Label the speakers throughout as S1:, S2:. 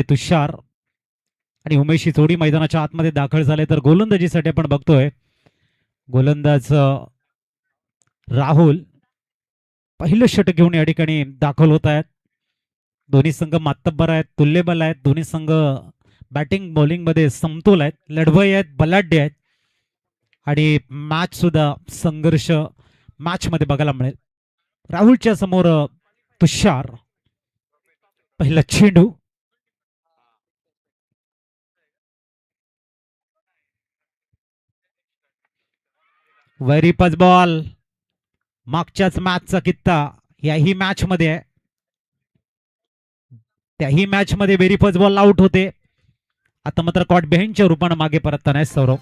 S1: तुषार आणि उमेश ही जोडी मैदानाच्या आतमध्ये दाखल झाले. तर गोलंदाजीसाठी आपण बघतोय गोलंदाज राहुल पहिलं षटक घेऊन या ठिकाणी दाखल होत आहेत. दोन्ही संघ मातब्बर आहेत, तुल्यबल आहेत. दोन्ही संघ बॅटिंग बॉलिंग मध्ये समतोल आहेत, लढवई आहेत, बलाढ्य आहेत आणि मॅच सुद्धा संघर्ष मॅच मध्ये बघायला मिळेल. राहुलच्या समोर तुषार, पहिला चेंडू वैरी पाच बॉल. मागच्याच मॅचचा कित्ता याही मॅच मध्ये आहे. त्याही मॅच मध्ये व्हेरी फर्स्ट बॉल आउट होते. आता मात्र कॉट बेहनच्या रूपाने मागे परतताना सौरव.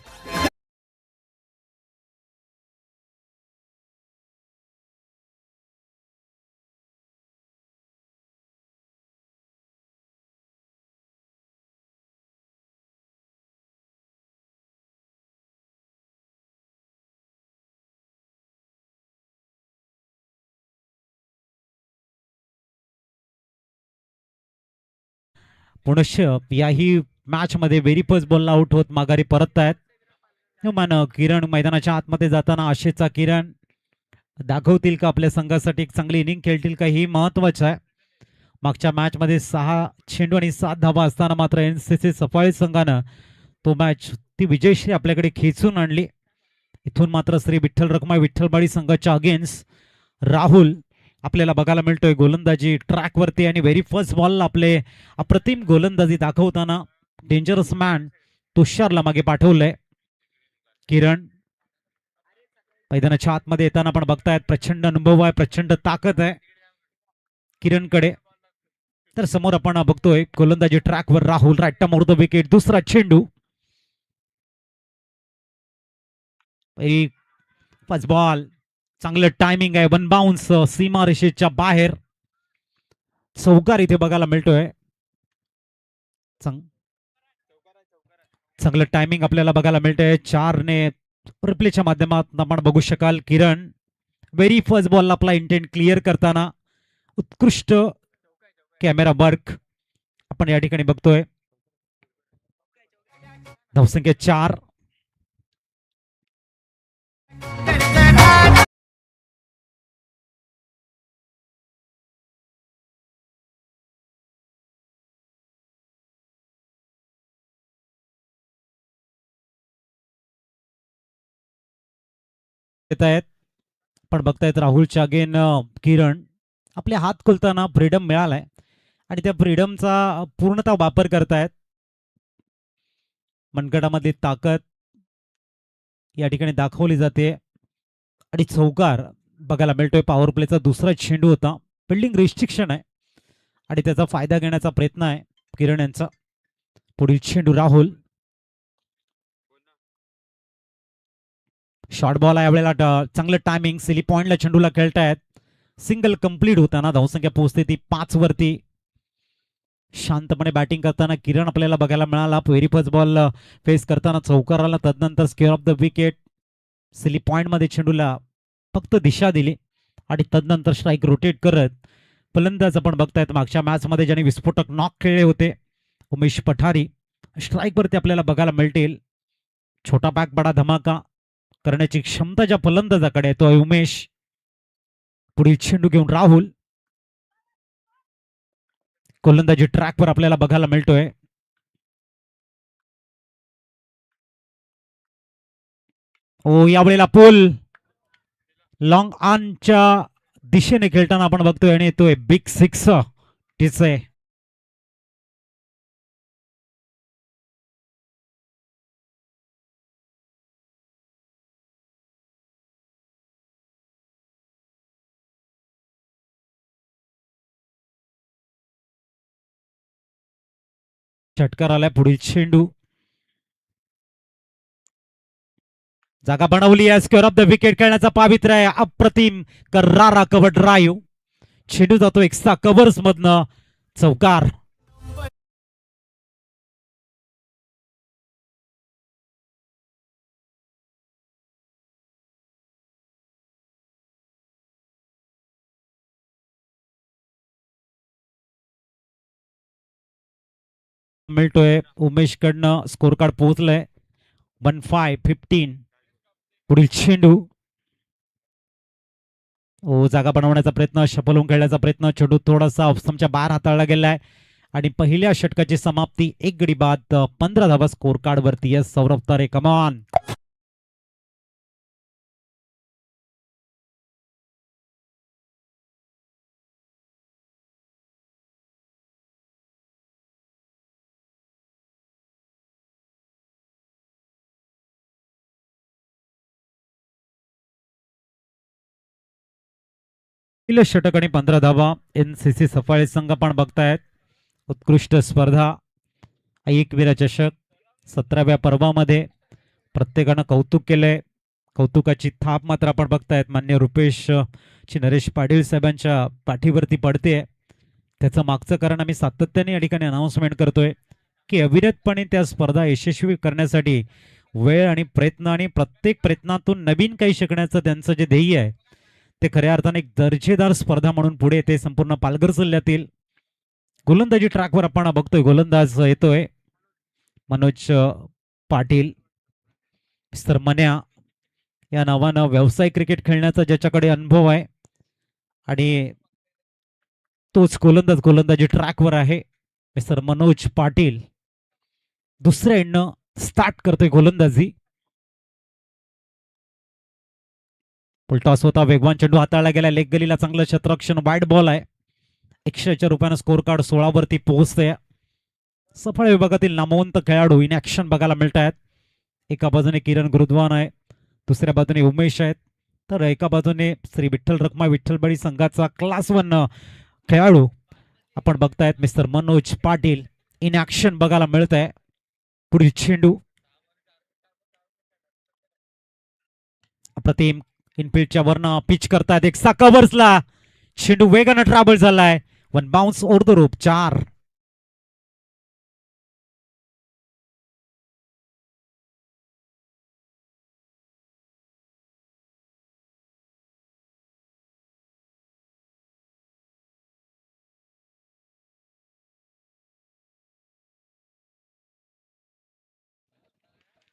S1: पुनश्च याही मॅच मध्ये व्हेरी फर्स्ट बॉल आउट होत माघारी परत आहेत. मान किरण मैदानाच्या आतमध्ये जाताना आशेचा किरण दाखवतील का आपल्या संघासाठी एक चांगली इनिंग खेळतील का, ही महत्वाचं आहे. मागच्या मॅच मध्ये 6 चेंडू आणि 7 धावा असताना मात्र एनसीसी सफाळी संघानं तो मॅच ती विजयश्री आपल्याकडे खेचून आणली. इथून मात्र श्री विठ्ठल रखुमाई विठ्ठलवाडी संघाच्या अगेन्स्ट राहुल आपल्याला बघायला मिळतोय गोलंदाजी ट्रॅक वरती आणि व्हेरी फर्स्ट बॉल आपले अप्रतिम गोलंदाजी दाखवताना डेंजरस मॅन तुषारला मागे पाठवलंय. किरण मैदानाच्या आतमध्ये येताना आपण बघतायत प्रचंड अनुभव आहे, प्रचंड ताकद आहे किरणकडे. तर समोर आपण बघतोय गोलंदाजी ट्रॅकवर Rahul, right term the wicket. दुसरा चेंडू फर्स्ट बॉल, चांगलं टायमिंग आहे, वन बाउन्स सीमा रेषेच्या बाहेर. चौकार इथे बघायला मिळतोय. चांगलं टायमिंग आपल्याला बघायला मिळतंय. 4ने रिप्लेच्या माध्यमातून आपण बघू शकाल किरण व्हेरी फर्स्ट बॉल आपला इंटेंट क्लिअर करताना उत्कृष्ट कॅमेरा वर्क आपण या ठिकाणी बघतोय. धावसंख्या 4. येत आहेत पण बघतायत राहुलच्या अगेन किरण आपले हात खोलताना फ्रीडम मिळालाय आणि त्या फ्रीडमचा पूर्णतः वापर करतायत. मनगटामधली ताकद या ठिकाणी दाखवली जाते आणि चौकार बघायला मिळतोय. पॉवर प्लेचा दुसरा चेंडू होता, फिल्डिंग रिस्ट्रिक्शन आहे आणि त्याचा फायदा घेण्याचा प्रयत्न आहे किरण यांचा. पुढील चेंडू राहुल, शॉर्ट बॉल आहे यावेळेला. चांगलं टायमिंग, सिली पॉइंटला चेंडूला खेळतायत. सिंगल कंप्लीट होताना धावसंख्या पोहोचते ती 5 वरती. शांतपणे बॅटिंग करताना किरण आपल्याला बघायला मिळाला. व्हेरी फर्स्ट बॉल फेस करताना चौकाराला, तदनंतर square of the wicket. Silly point मध्ये चेंडूला फक्त दिशा दिली आणि तदनंतर स्ट्राईक रोटेट करत फलंदाज आपण बघतायत. मागच्या मॅच मध्ये ज्यांनी विस्फोटक नॉक खेळले होते उमेश पठारी, स्ट्राईक वरती आपल्याला बघायला मिळतील. छोटा बॅक बडा धमाका करण्याची क्षमता ज्या फलंदाजाकडे आहे तो आहे उमेश. पुढील चेंडू घेऊन राहुल, गोलंदाजी ट्रॅकवर आपल्याला बघायला मिळतोय. ओ यावेळेला पोल लॉंग ऑनच्या दिशेने खेळताना आपण बघतोय आणि येतोय बिग सिक्स. तिचे षटकार आलाय. पुढील चेंडू, जागा बनवली आहे. स्क्वेअर ऑफ द विकेट खेळण्याचा पावित्र्य आहे. अप्रतिम करारा कव्हर ड्राईव्ह. चेंडू जातो एक्स्ट्रा कव्हर्स मधनं, चौकार. मिळतोय उमेशकडनं स्कोर कार्ड पोहोचलंय 15-15. पुढील चेंडू जागा बनवण्याचा प्रयत्न, शपलून खेळण्याचा प्रयत्न, चेंडू थोडासा ऑफस्टंपच्या बाहेर हाताळला गेलाय आणि पहिल्या षटकाची समाप्ती 1 गडी बाद 15 धावा स्कोर कार्ड वरती. यस सौरभ तारे, कमॉन. पहिलं षटक आणि 15 धावा. NCC सफाळे संघ पण बघतायत. उत्कृष्ट स्पर्धा एकवीरा चषक 17व्या पर्वामध्ये प्रत्येकानं कौतुक केलंय. कौतुकाची थाप मात्र आपण बघतायत मान्य रुपेश नरेश पाटील साहेबांच्या पाठीवरती पडते. त्याचं मागचं कारण आम्ही सातत्याने या ठिकाणी अनाउन्समेंट करतोय की अविरतपणे त्या स्पर्धा यशस्वी करण्यासाठी वेळ आणि प्रयत्न आणि प्रत्येक प्रयत्नातून नवीन काही शिकण्याचं त्यांचं जे ध्येय आहे ते खऱ्या अर्थाने एक दर्जेदार स्पर्धा म्हणून पुढे येते. संपूर्ण पालघर जिल्ह्यातील गोलंदाजी ट्रॅकवर आपण बघतोय गोलंदाज येतोय मनोज पाटील. मिस्टर मन्या या नावानं व्यावसायिक क्रिकेट खेळण्याचा ज्याच्याकडे अनुभव आहे आणि तोच गोलंदाजी ट्रॅकवर आहे. मिस्टर मनोज पाटील दुसऱ्या एंडनं स्टार्ट करतोय गोलंदाजी. टॉस होता, वेगवान चेंडू हाताळला गेला, लेग गलीला चांगलं क्षेत्ररक्षण, वाईड बॉल आहे. 100च्या रुपयानं स्कोर कार्ड 16 वरती पोहोचते. सफळ विभागातील नामवंत खेळाडू इन ऍक्शन बघायला मिळत आहेत. एका बाजूने किरण गुरुद्वान आहे, दुसऱ्या बाजूने उमेश आहेत, तर एका बाजूने श्री विठ्ठल रखमा विठ्ठलबळी संघाचा क्लास 1 खेळाडू आपण बघतायत mister Manoj Patil in action बघायला मिळत आहे. पुढील चेंडू अप्रतिम इनफिल्डच्या वरनं पिच करतायत, एक कव्हर्सला चेंडू वेगानं ट्रॅव्हल झालाय. 1 बाउन्स ओव्हर द रोप, 4.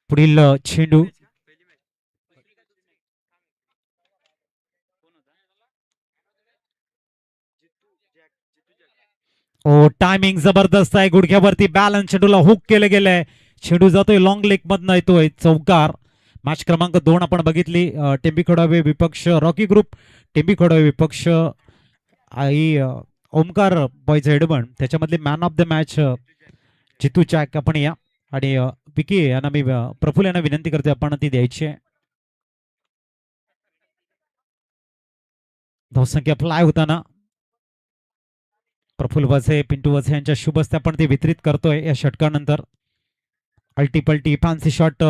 S1: पुढील चेंडू टायमिंग जबरदस्त आहे. गुडघ्यावरती बॅलन्स, चेंडूला हुक केलं गेलंय, चेंडू जातोय लॉंग लेग मधनं, येतोय चौकार. मॅच क्रमांक 2 आपण बघितली. टेंबी खोडावे विपक्ष रॉकी ग्रुप, टेंबी खोडावे विपक्ष आई ओमकार बॉयज हेडबन, त्याच्यामधले man of the match Jitu check आपण या. आणि विकी यांना मी प्रफुल यांना विनंती करते आपण ती द्यायची आहे. धावसंख्या फ्लाय होताना प्रफुल वझे, पिंटू वझे यांच्या शुभ हस्ते आपण ते वितरित करतोय या षटकानंतर. अल्टीपल्टी फॅन्सी शॉट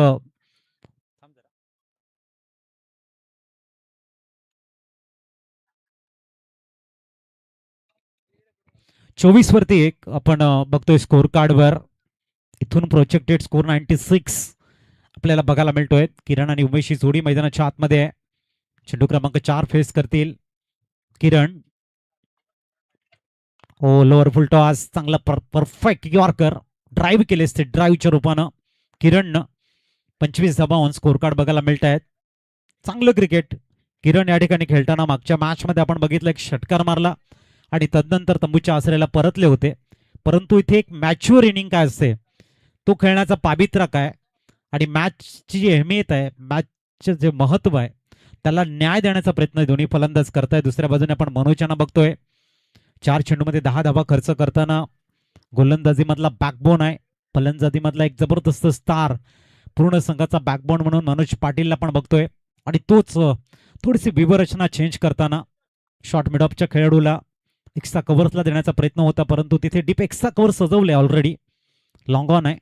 S1: 24 वरती 1 आपण बघतोय स्कोर कार्डवर. इथून प्रोजेक्टेड स्कोर 96 आपल्याला बघायला मिळतोय. किरण आणि उमेश ही जोडी मैदानाच्या आतमध्ये आहे. चेंडू क्रमांक 4 फेस करतील किरण. लोअर फुल टॉस, चांगला परफेक्ट यॉर्कर, ड्राईव्ह केले असते ड्राईव्हच्या रूपानं किरणनं. 25 धावा ऑन स्कोर कार्ड बघायला मिळत आहेत. चांगलं क्रिकेट किरण या ठिकाणी खेळताना मागच्या मॅच मध्ये आपण बघितलं एक षटकार मारला आणि तदनंतर तंबूच्या आसऱ्याला परतले होते. परंतु इथे एक मॅच्युअर इनिंग काय असते तो खेळण्याचा पावित्र्य काय आणि मॅचची जी अहमियत आहे, मॅचचे जे महत्व आहे त्याला न्याय देण्याचा प्रयत्न दोन्ही फलंदाज करताय. दुसऱ्या बाजूने आपण मनोज यांना बघतोय 4 चेंडूमध्ये 10 धावा खर्च करताना. गोलंदाजी मधला बॅकबोन आहे, फलंदाजी मधला एक जबरदस्त स्टार, पूर्ण संघाचा बॅकबोन म्हणून मनोज पाटीलला पण बघतोय. आणि तोच थोडीशी विवरचना चेंज करताना शॉर्ट मिड ऑफच्या खेळाडूला एक्स्ट्रा कव्हर्सला देण्याचा प्रयत्न होता, परंतु तिथे डीप एक्स्ट्रा कव्हर सजवले ऑलरेडी. लॉंग ऑन आहे.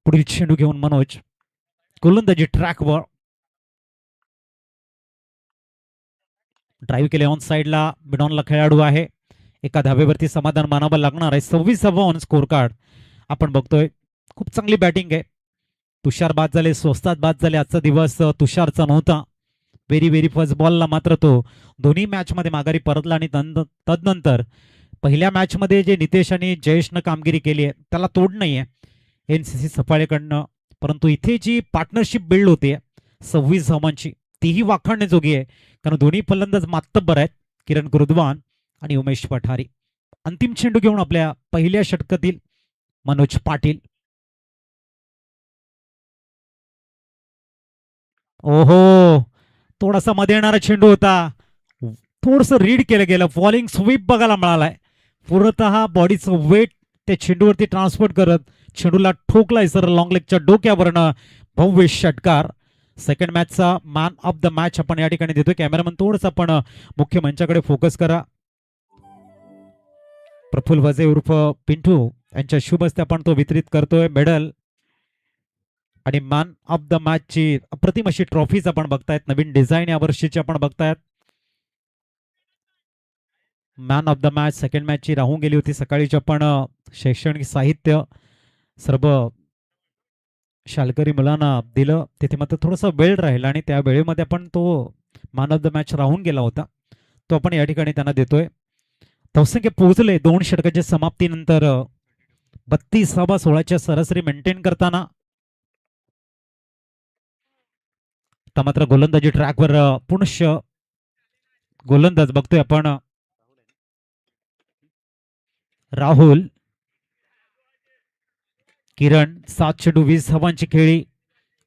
S1: पुढील चेंडू घेऊन मनोज गोलंदाजी ट्रॅकवर ड्राईव्ह केले ऑन साइडला. मिडॉनला खेळाडू आहे, एका धावेवरती समाधान मानावं लागणार आहे. 26 धावा ऑन स्कोर कार्ड आपण बघतोय. खूप चांगली बॅटिंग आहे. तुषार बाद झाले, स्वस्तात बाद झाले. आजचा दिवस तुषारचा नव्हता. व्हेरी फर्स्ट बॉलला मात्र तो दोन्ही मॅच मध्ये माघारी परतला आणि तदनंतर पहिल्या मॅच मध्ये जे नितेश आणि जयेशनं कामगिरी केली आहे त्याला तोड नाहीये एनसीसी सफाळेकडनं, परंतु इथे जी पार्टनरशिप बिल्ड होते 26 धावांची तीही वाखाणण्याजोगी आहे, कारण दोन्ही फलंदाज मातब्बर आहेत, किरण गुरुद्वान आणि उमेश पठारी. अंतिम चेंडू घेऊन आपल्या पहिल्या षटकातील मनोज पाटील. ओहो, थोडासा मध्ये येणारा चेंडू होता, थोडस रीड केलं गेलं, फॉलिंग स्वीप बघायला मिळालाय, पूर्णतः बॉडीचं वेट त्या चेंडूवरती ट्रान्सफर करत चेंडूला ठोकलाय सर लॉंग लेगच्या डोक्यावरनं. भव्य षटकार. सेकंड मॅचचा मॅन ऑफ द मॅच आपण या ठिकाणी देतोय. कॅमेरामन थोडस आपण मुख्य मंचाकडे फोकस करा. प्रफुल्ल वजे उर्फ पिंटू यांच्या शुभ हस्ते आपण तो वितरित करतोय मेडल आणि मॅन ऑफ द मॅच ची अप्रतिम अशी ट्रॉफीज आपण बघतायत, नवीन डिझाईन या वर्षीची आपण बघतायत. Man of the match second match ची राहून गेली होती सकाळीच आपण शैक्षणिक साहित्य सर्व शालकरी मुलांना दिलं, तिथे मात्र थोडासा वेळ राहिला आणि त्या वेळेमध्ये आपण तो मॅन ऑफ द मॅच राहून गेला होता, तो आपण या ठिकाणी त्यांना देतोय. धावसंख्या पोहोचले 2 षटकांच्या समाप्तीनंतर 32/16च्या सरासरी मेंटेन करताना. आता मात्र गोलंदाजी ट्रॅकवर पुनश्च गोलंदाज बघतोय आपण राहुल. किरण 7 चेंडू 20 धावांची खेळी,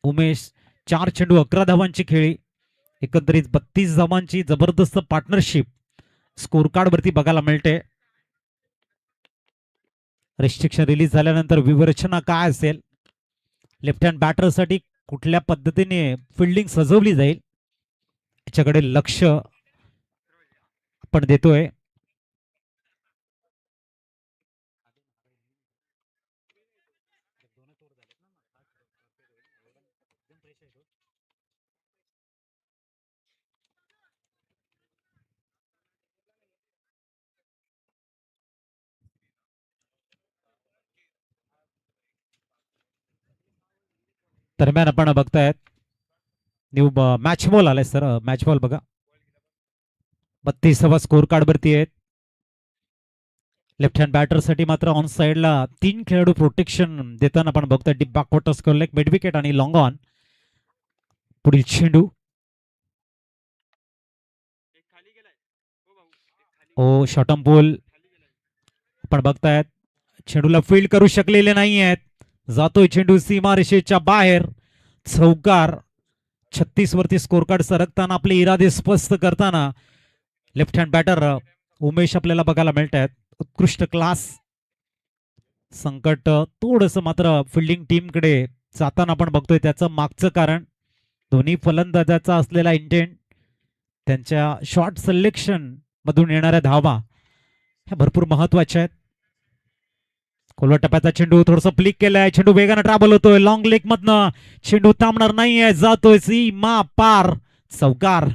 S1: उमेश 4 चेंडू 11 धावांची खेळी, एकंदरीत 32 धावांची जबरदस्त पार्टनरशिप स्कोर कार्ड वरती बघायला मिळते. रिस्ट्रिक्शन रिलीज झाल्यानंतर विवरचना काय असेल, लेफ्ट हँड बॅटरसाठी कुठल्या पद्धतीने फिल्डिंग सजवली जाईल याच्याकडे लक्ष आपण देतोय. दरम्यान आपण बघतायत न्यू मॅच बॉल आलाय सर, मॅच बॉल बघा. 32वा स्कोर कार्ड वरती आहेत. लेफ्ट हँड बॅटर साठी मात्र ऑन साइडला 3 खेळाडू प्रोटेक्शन देताना आपण बघतोय. Deep backwater score leg, mid wicket आणि लॉंग ऑन. पुढील चेंडू ओ शॉटम पोल आपण बघतायत, चेंडूला फील्ड करू शकलेले नाही आहेत, जातोय चेंडू सीमारेषेच्या बाहेर, चौकार. 36 वरती स्कोर कार्ड सरकताना आपले इरादे स्पष्ट करताना लेफ्ट हँड बॅटर उमेश आपल्याला बघायला मिळत आहेत. उत्कृष्ट क्लास. संकट थोडस मात्र फिल्डिंग टीमकडे जाताना आपण बघतोय, त्याचं मागचं कारण दोन्ही फलंदाजाचा असलेला इंटेंट, त्यांच्या शॉर्ट सिलेक्शन मधून येणाऱ्या धावा ह्या भरपूर महत्वाच्या आहेत. खोलवा टप्प्याचा चेंडू थोडस फ्लिक केलाय, चेंडू वेगाने ट्रॅव्हल होतोय लॉंग लेग मधनं, चेंडू थांबणार नाहीये, जातोय सीमा पार, चौकार.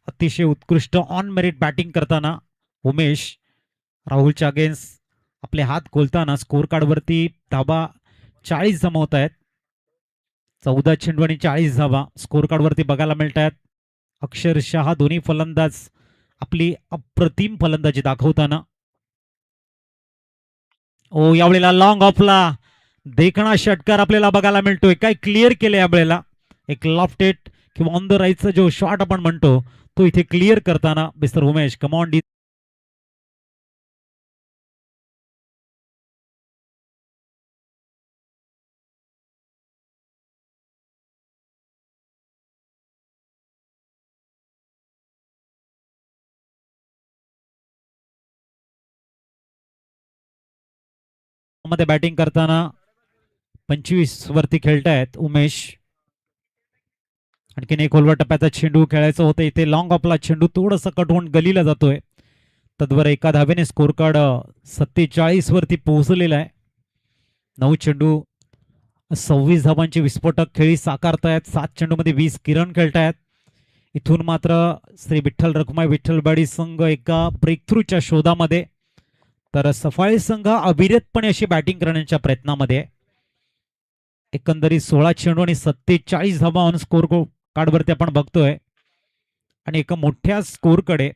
S1: अतिशय उत्कृष्ट ऑन मेरिट बॅटिंग करताना उमेश राहुलच्या अगेन्स्ट आपले हात खोलताना स्कोर कार्ड वरती धाबा 40 जमवत आहेत. 14 चेंडू आणि 40 धाबा स्कोर कार्ड वरती बघायला मिळत आहेत. अक्षरशः दोन्ही फलंदाज आपली अप्रतिम फलंदाजी दाखवताना. ओ यावेळेला लॉंग ऑफला देखणा षटकार आपल्याला बघायला मिळतोय. काय क्लिअर केले यावेळेला, एक लॉफ्टेड किंवा ऑन द राईटचा जो शॉट आपण म्हणतो तो इथे क्लिअर करताना मिस्टर उमेश कमॉन डी. मध्ये बॅटिंग करताना 25 वरती खेळतायत उमेश. आणखीन एक खोलवा टप्प्याचा चेंडू खेळायचं होतं, इथे लॉंग ऑफला चेंडू थोडंसं कट होऊन गलीला जातोय. तद्वारा एका धावेने स्कोर कार्ड 47 वरती पोहोचलेला आहे. 9 चेंडू 26 धावांची विस्फोटक खेळी साकारतायत. 7 चेंडू मध्ये 20 किरण खेळतायत. इथून मात्र श्री विठ्ठल रखुमाई विठ्ठलवाडी संघ एका ब्रेकथ्रूच्या शोधामध्ये, तर सफाळे संघ अविरतपणे अशी बॅटिंग करण्याच्या प्रयत्नामध्ये. एकंदरीत 16 चेंडू आणि 47 धावा ऑन स्कोर कार्डवरती आपण बघतोय आणि एका मोठ्या स्कोरकडे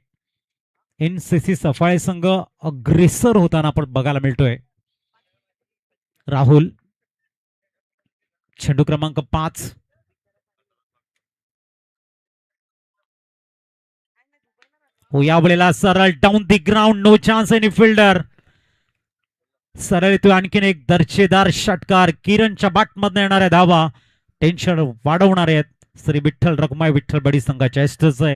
S1: एनसीसी सफाळे संघ अग्रेसर होताना आपण बघायला मिळतोय. राहुल चेंडू क्रमांक 5. हो, यावेळेला सरळ down the ground, no chance any fielder. सरळ येतो आणखीन एक दर्जेदार षटकार. किरणच्या बॅटमधून येणाऱ्या धावा टेन्शन वाढवणार आहेत श्री विठ्ठल रखुमाई विठ्ठलवाडी संघाच्या एस्टर्स आहे.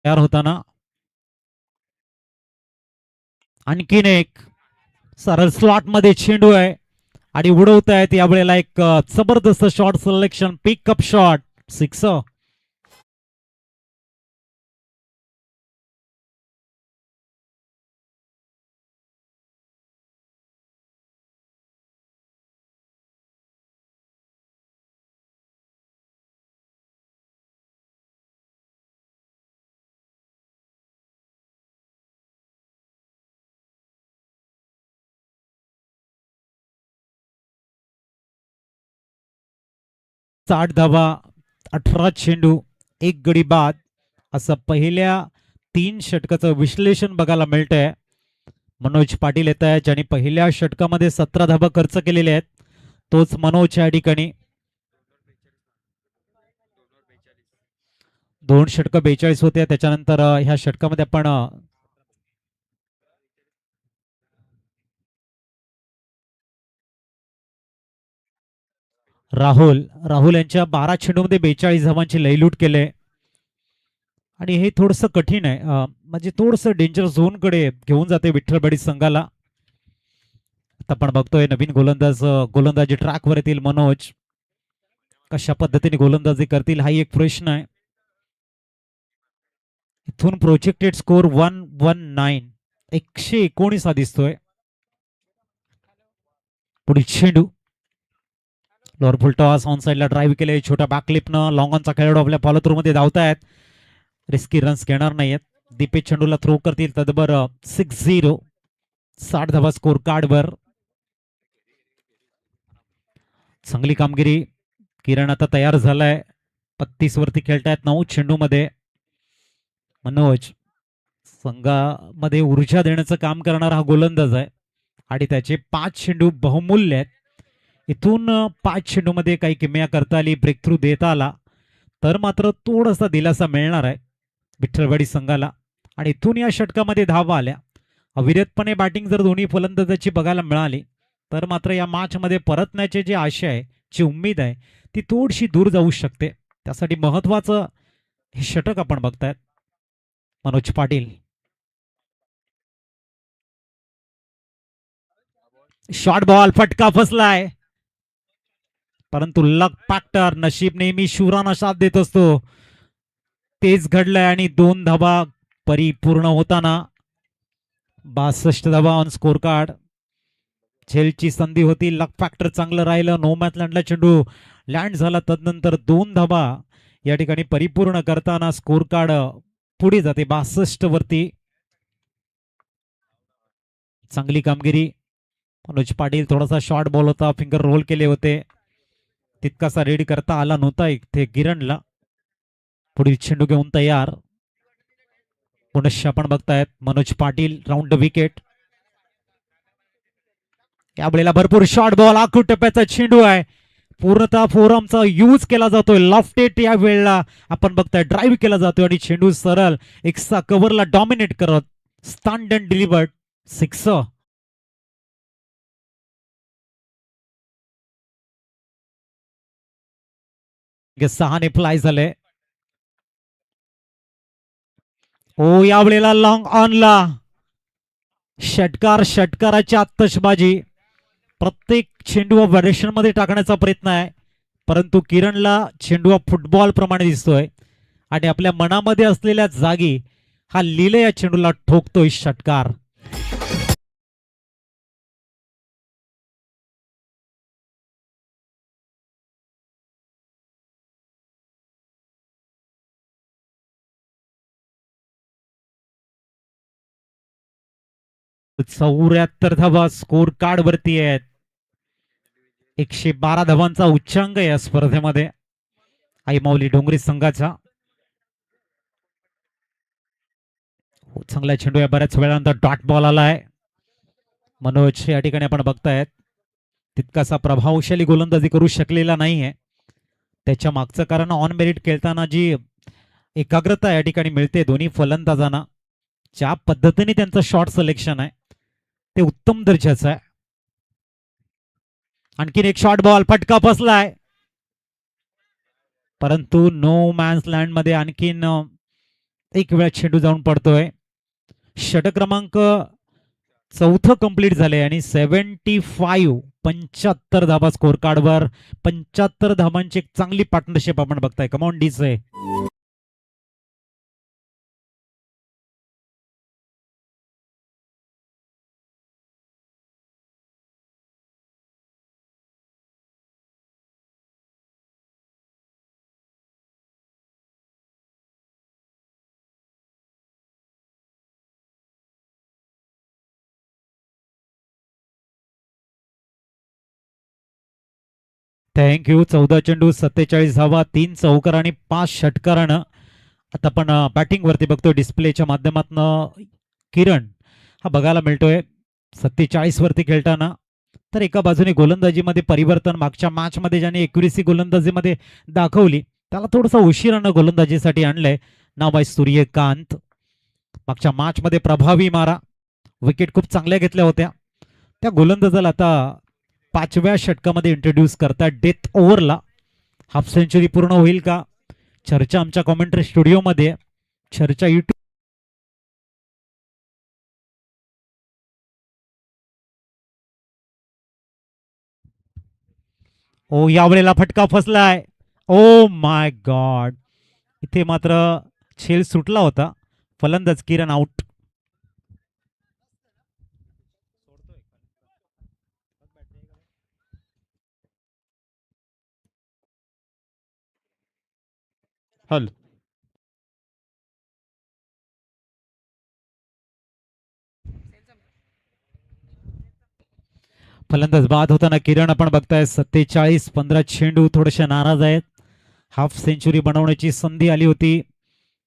S1: तयार होताना आणखीन एक सरळ स्लॉट मध्ये चेंडू आहे आणि उडवत आहेत. यावेळेला एक जबरदस्त शॉट सिलेक्शन, पिकअप शॉट, 6. साठ धावा, 18 चेंडू, 1 गडी बाद, असं पहिल्या 3 षटकाचं विश्लेषण बघायला मिळतंय. मनोज पाटील येत आहे, ज्यांनी पहिल्या षटकामध्ये 17 धावा खर्च केलेले आहेत. तोच मनोज या ठिकाणी 2 षटक 42 होते. त्याच्यानंतर ह्या षटकामध्ये आपण राहुल यांच्या 12 चेंडूमध्ये 42 धावांची लयलूट केले आणि हे थोडंसं कठीण आहे, म्हणजे थोडंसं डेंजर झोन कडे घेऊन जाते विठ्ठलवाडी संघाला. आता आपण बघतोय नवीन गोलंदाजी ट्रॅकवर येतील मनोज. कशा पद्धतीने गोलंदाजी करतील हा एक प्रश्न आहे. इथून प्रोजेक्टेड स्कोर 119, 119 हा दिसतोय. पुढील चेंडू लोअर फुल टॉस, ऑन साइडला ड्राईव्ह केले, छोट्या बॅकलिपनं. लॉंग ऑनचा खेळाडू आपल्या फॉलो थ्रू मध्ये धावतायत, रिस्की रन्स घेणार नाहीयेत. दीपेश चेंडूला थ्रो करतील, तदबर 6-0, 60 धावा स्कोर कार्डवर. चांगली कामगिरी. किरण आता तयार झालाय, 35 वरती खेळतायत 9 चेंडू मध्ये. मनोज संघामध्ये ऊर्जा देण्याचं काम करणारा हा गोलंदाज आहे आणि त्याचे 5 चेंडू बहुमूल्य आहेत. इथून 5 चेंडू मध्ये काही किमया करता आली, ब्रेक थ्रू देता आला तर मात्र थोडासा दिलासा मिळणार आहे विठ्ठलवाडी संघाला. आणि इथून या षटकामध्ये धावा आल्या, अविरतपणे बॅटिंग जर दोन्ही फलंदाजाची बघायला मिळाली तर मात्र या मॅच मध्ये परतण्याचे जे आशा आहे, जी उम्मीद आहे, ती थोडीशी दूर जाऊ शकते. त्यासाठी महत्वाचं हे षटक आपण बघतायत. मनोज पाटील, शॉर्ट बॉल, फटका फसलाय, परंतु लक फॅक्टर, नशीब नेहमी शूरांना साथ देत असतो, तेच घडलंय आणि 2 धावा परिपूर्ण होताना 62 धावा ऑन स्कोर कार्ड. झेलची संधी होती, लक फॅक्टर चांगलं राहिलं, नो मॅच लँडला चेंडू लँड झाला, तदनंतर 2 धावा या ठिकाणी परिपूर्ण करताना स्कोर कार्ड पुढे जाते 62 वरती. चांगली कामगिरी. मनोज पाटील, थोडासा शॉर्ट बॉल होता, फिंगर रोल केले होते, तितकासा रेडी करता आला नव्हता इथे किरणला. पुढील चेंडू घेऊन तयार. पुनश्च आपण बघतायत Manoj Patil, round the wicket. यावेळेला भरपूर शॉर्ट बॉल, आखूड टप्प्याचा चेंडू आहे, पूर्णतः फोरमचा यूज केला जातोय. लॉफ्टेड या वेळेला आपण बघताय ड्राईव्ह केला जातोय आणि चेंडू सरळ एक्स्ट्रा कव्हरला डॉमिनेट करत स्टंड अँड डिलिव्हर्ड, 6. सहाने फ्लाय झाले. ओ, यावेळेला लॉंग ऑनला षटकाराची आतषबाजी. प्रत्येक चेंडू व्हॅरिएशन मध्ये टाकण्याचा प्रयत्न आहे, परंतु किरणला चेंडू हा फुटबॉल प्रमाणे दिसतोय आणि आपल्या मनामध्ये असलेल्या जागी हा लिले या चेंडूला ठोकतोय षटकार. चौऱ्याहत्तर धावा स्कोर कार्ड वरती आहेत. 112 धावांचा उच्चांक या स्पर्धेमध्ये आईमाऊली डोंगरी संघाचा. चांगला चेंडू या बऱ्याच वेळानंतर डॉट बॉल आलाय. मनोज या ठिकाणी आपण बघतायत तितकासा प्रभावशाली गोलंदाजी करू शकलेला नाहीये. त्याच्या मागचं कारण ऑन मेरिट खेळताना जी एकाग्रता या ठिकाणी मिळते दोन्ही फलंदाजांना, ज्या पद्धतीने त्यांचं शॉट सिलेक्शन आहे ते उत्तम दर्जाचं आहे. आणखीन एक शॉट बॉल फटका फसलाय, परंतु नो मॅन्स लँड मध्ये आणखीन एक वेळा चेंडू जाऊन पडतोय. षटक क्रमांक चौथं कंप्लीट झाले आणि 75 धाबा स्कोर कार्डवर 75 धाबांची एक चांगली पार्टनरशिप आपण बघताय. कमॉन डीसे. थँक्यू. 14 चेंडू 47 धावा 3 चौकार आणि 5 षटकारानं आता आपण बॅटिंग वरती बघतोय डिस्प्लेच्या माध्यमातून. किरण हा बघायला मिळतोय 47 वरती खेळताना. तर एका बाजूने गोलंदाजीमध्ये परिवर्तन, मागच्या मॅच मध्ये ज्याने एक्युरेसी गोलंदाजीमध्ये दाखवली त्याला थोडंसं उशिरानं गोलंदाजीसाठी आणलंय. नाव आहे सूर्यकांत. मागच्या मॅच मध्ये प्रभावी मारा, विकेट खूप चांगल्या घेतल्या होत्या. त्या गोलंदाजाला आता 5व्या षटकामध्ये इंट्रोड्यूस करतात डेथ ओव्हरला. हाफ सेंचुरी पूर्ण होईल का? चर्चा आमच्या कॉमेंट्री स्टुडिओमध्ये, चर्चा युट्यूब. ओ यावेळेला फटका फसलाय. ओ माय गॉड, इथे मात्र छेल सुटला होता. फलंदाज किरण आउट. हल फलंदाज बाद होताना किरण आपण बघताय. 47-15 चेंडू थोडेसे नाराज आहेत. हाफ सेंचुरी बनवण्याची संधी आली होती.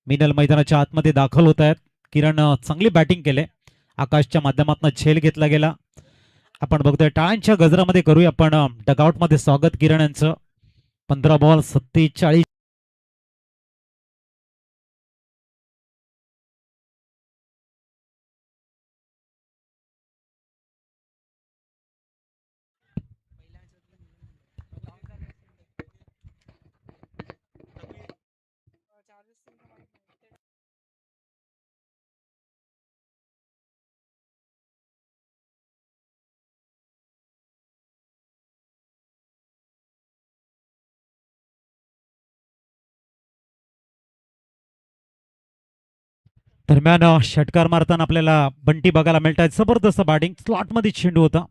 S1: मिनल मैदानाच्या आतमध्ये दाखल होत आहेत. किरण चांगली बॅटिंग केले. आकाशच्या माध्यमातून झेल घेतला गेला. आपण बघतोय टाळ्यांच्या गजरामध्ये करूया आपण डगआउट मध्ये स्वागत किरण यांचं. 15 बॉल 47. दरम्यान षटकार मारताना आपल्याला बंटी बघायला मिळतात. जबरदस्त बॅटिंग, स्लॉट मध्ये चेंडू होता,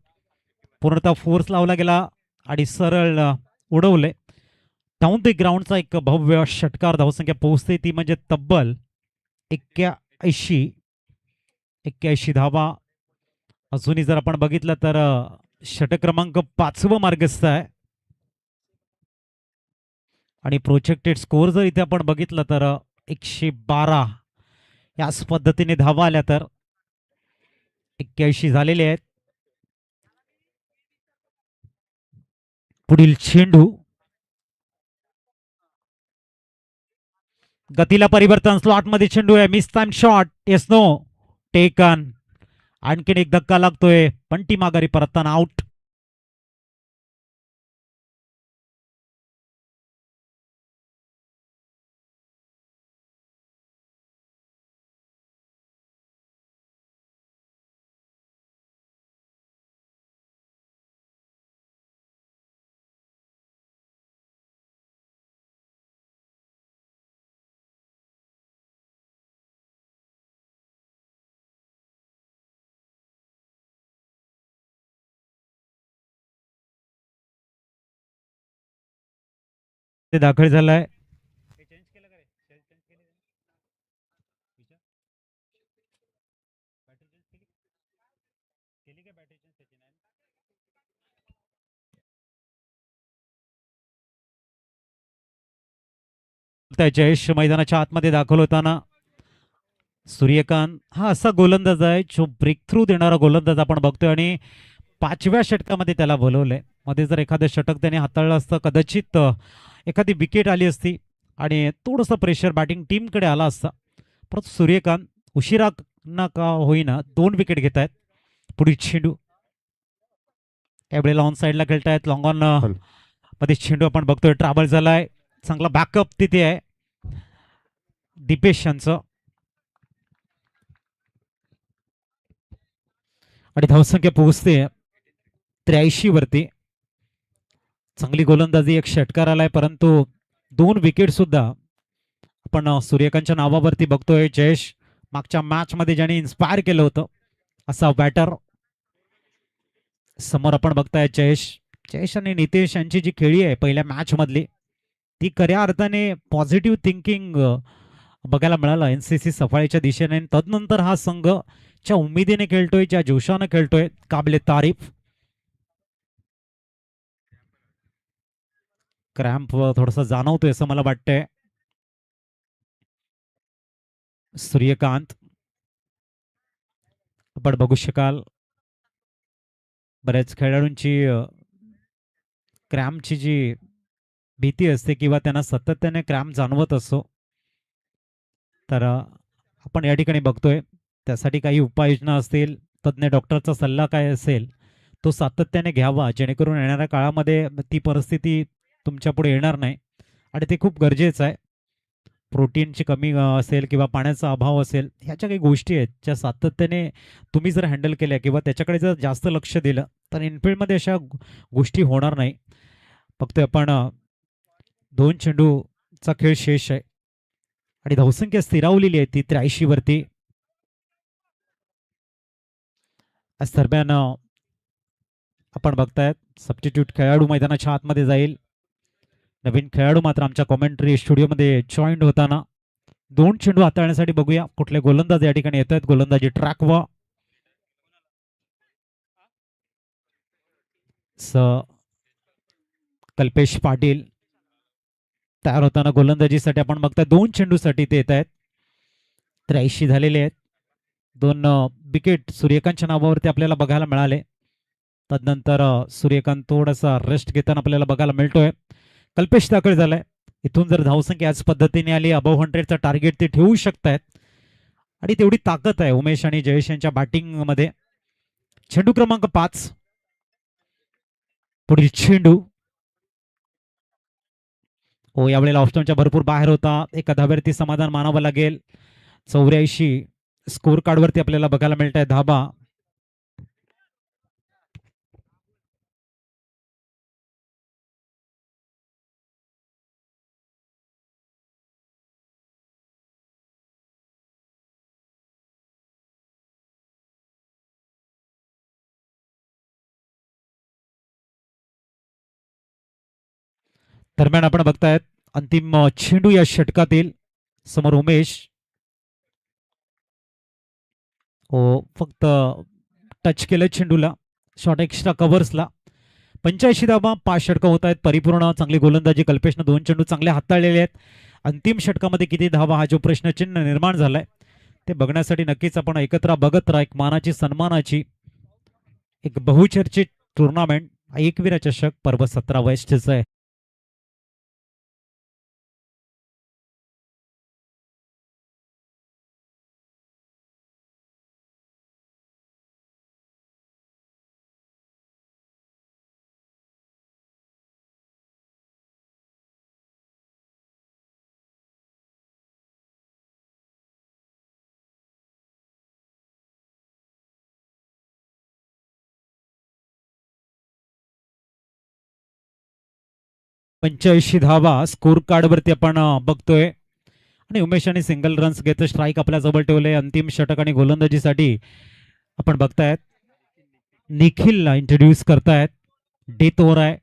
S1: पूर्णतः फोर्स लावला गेला आणि सरळ उडवले. डाऊन द ग्राउंडचा एक भव्य षटकार. धावसंख्या पोहोचते ती म्हणजे तब्बल 81. 81 धावा. अजूनही जर आपण बघितलं तर षटक क्रमांक 5वं मार्गस्थ आहे. आणि प्रोजेक्टेड स्कोर जर इथे आपण बघितलं तर 112 याच पद्धतीने धावा आल्या तर 81 झालेले आहेत. पुढील चेंडू, गतीला परिवर्तन, स्लॉट मध्ये चेंडू आहे. Miss time shot. Yes know taken. आणखीन एक धक्का लागतोय. पंटी माघारी परतताना आउट. ते दाखल झालाय. जयेश मैदानाच्या आतमध्ये दाखल होताना सूर्यकांत हा असा गोलंदाज आहे जो ब्रेक थ्रू देणारा गोलंदाज आपण बघतोय आणि 5व्या षटकामध्ये त्याला बोलवलंय. मध्ये जर एखादं षटक त्याने हाताळलं असतं कदाचित एखादी विकेट आली असती आणि थोडंसं प्रेशर बॅटिंग टीमकडे आला असता. परंतु सूर्यकांत उशिरा ना का होईना 2 विकेट घेत आहेत. पुढील चेंडू त्यावेळेला ऑन साईडला खेळतायत. लॉंग ऑन मध्ये चेंडू आपण बघतोय ट्रॅव्हल झालाय. चांगला बॅकअप तिथे आहे दीपेश यांचं आणि धावसंख्या पोहोचते 83 वरती. चांगली गोलंदाजी एक षटकार आलाय परंतु 2 विकेट सुद्धा आपण सूर्यकांतच्या नावावरती बघतोय. जयेश मागच्या मॅच मध्ये ज्याने इन्स्पायर केलं होतं असा बॅटर समोर आपण बघताय. जयेश आणि नितेश यांची जी खेळी आहे पहिल्या मॅच मधली ती खऱ्या अर्थाने पॉझिटिव्ह थिंकिंग बघायला मिळालं एनसीसी सफाळीच्या दिशेने. तदनंतर हा संघ ज्या उमेदीने खेळतोय ज्या जोशाने खेळतोय काबिले तारीफ. क्रॅम्प थोडंसं जाणवतोय असं मला वाटतंय. सूर्यकांत आपण बघू शकाल बऱ्याच खेळाडूंची क्रॅम्पची जी भीती असते किंवा त्यांना सातत्याने क्रॅम्प जाणवत असतो. तर आपण या ठिकाणी बघतोय त्यासाठी काही उपाययोजना असतील तज्ज्ञ डॉक्टरचा सल्ला काय असेल तो सातत्याने घ्यावा जेणेकरून येणाऱ्या काळामध्ये ती परिस्थिती तुमच्या पुढे येणार नाही आणि ते खूप गरजेचं आहे. प्रोटीनची कमी असेल किंवा पाण्याचा अभाव असेल ह्याच्या काही गोष्टी आहेत ज्या सातत्याने तुम्ही जर हँडल केल्या किंवा त्याच्याकडे जर जास्त लक्ष दिलं तर इनफिल्डमध्ये अशा गोष्टी होणार नाही. फक्त आपण 2 चेंडूचा खेळ शेष आहे आणि धावसंख्या स्थिरावलेली आहे ती 83 वरती. आज दरम्यान आपण बघतायत सबस्टिट्यूट खेळाडू मैदानाच्या आतमध्ये जाईल. नवीन खेळाडू मात्र आमच्या कॉमेंट्री स्टुडिओमध्ये जॉईंट होताना 2 चेंडू हाताळण्यासाठी बघूया कुठले गोलंदाज या ठिकाणी येत आहेत. गोलंदाजी ट्रॅक व कल्पेश पाटील तयार होताना गोलंदाजीसाठी आपण बघताय 2 चेंडूसाठी ते येत आहेत. 83 झालेले आहेत. 2 विकेट सूर्यकांतच्या नावावरती आपल्याला बघायला मिळाले. तदनंतर सूर्यकांत थोडासा रेस्ट घेताना आपल्याला बघायला मिळतोय. कल्पेश दाखल झालाय. इथून जर धावसंख्या याच पद्धतीने आली अबव 100चा टार्गेट ते ठेवू शकतायत आणि तेवढी ताकद आहे उमेश आणि जयेश यांच्या बॅटिंग मध्ये. चेंडू क्रमांक 5 पुढील चेंडू हो यावेळेला ऑप्शनच्या भरपूर बाहेर होता. एका धाब्यावरती समाधान मानावं लागेल. 84 स्कोर कार्डवरती आपल्याला बघायला मिळत आहे धाबा. दरम्यान आपण बघतायत अंतिम चेंडू या षटकातील. समोर उमेश हो फक्त टच केलं चेंडूला शॉट एक्स्ट्रा कव्हर्सला. 85 धाबा 5 षटकं होत आहेत परिपूर्ण. चांगली गोलंदाजी कल्पेशनं 2 चेंडू चांगले हाताळलेले आहेत. अंतिम षटकामध्ये किती धावा हा जो प्रश्नचिन्ह निर्माण झालाय ते बघण्यासाठी नक्कीच आपण एकत्र बघत राहा. एक मानाची सन्मानाची एक बहुचर्चित टुर्नामेंट एकविरा चषक पर्व 17 वेस्टच आहे. पंच्याऐंशी धावा स्कोर कार्ड वरती आपण बघतोय आणि उमेशाने सिंगल रन्स घेत स्ट्राईक आपल्या जवळ ठेवले. अंतिम षटक आणि गोलंदाजीसाठी आपण बघतायत निखिलला इंट्रोड्यूस करतायत. डेथ ओव्हर आहे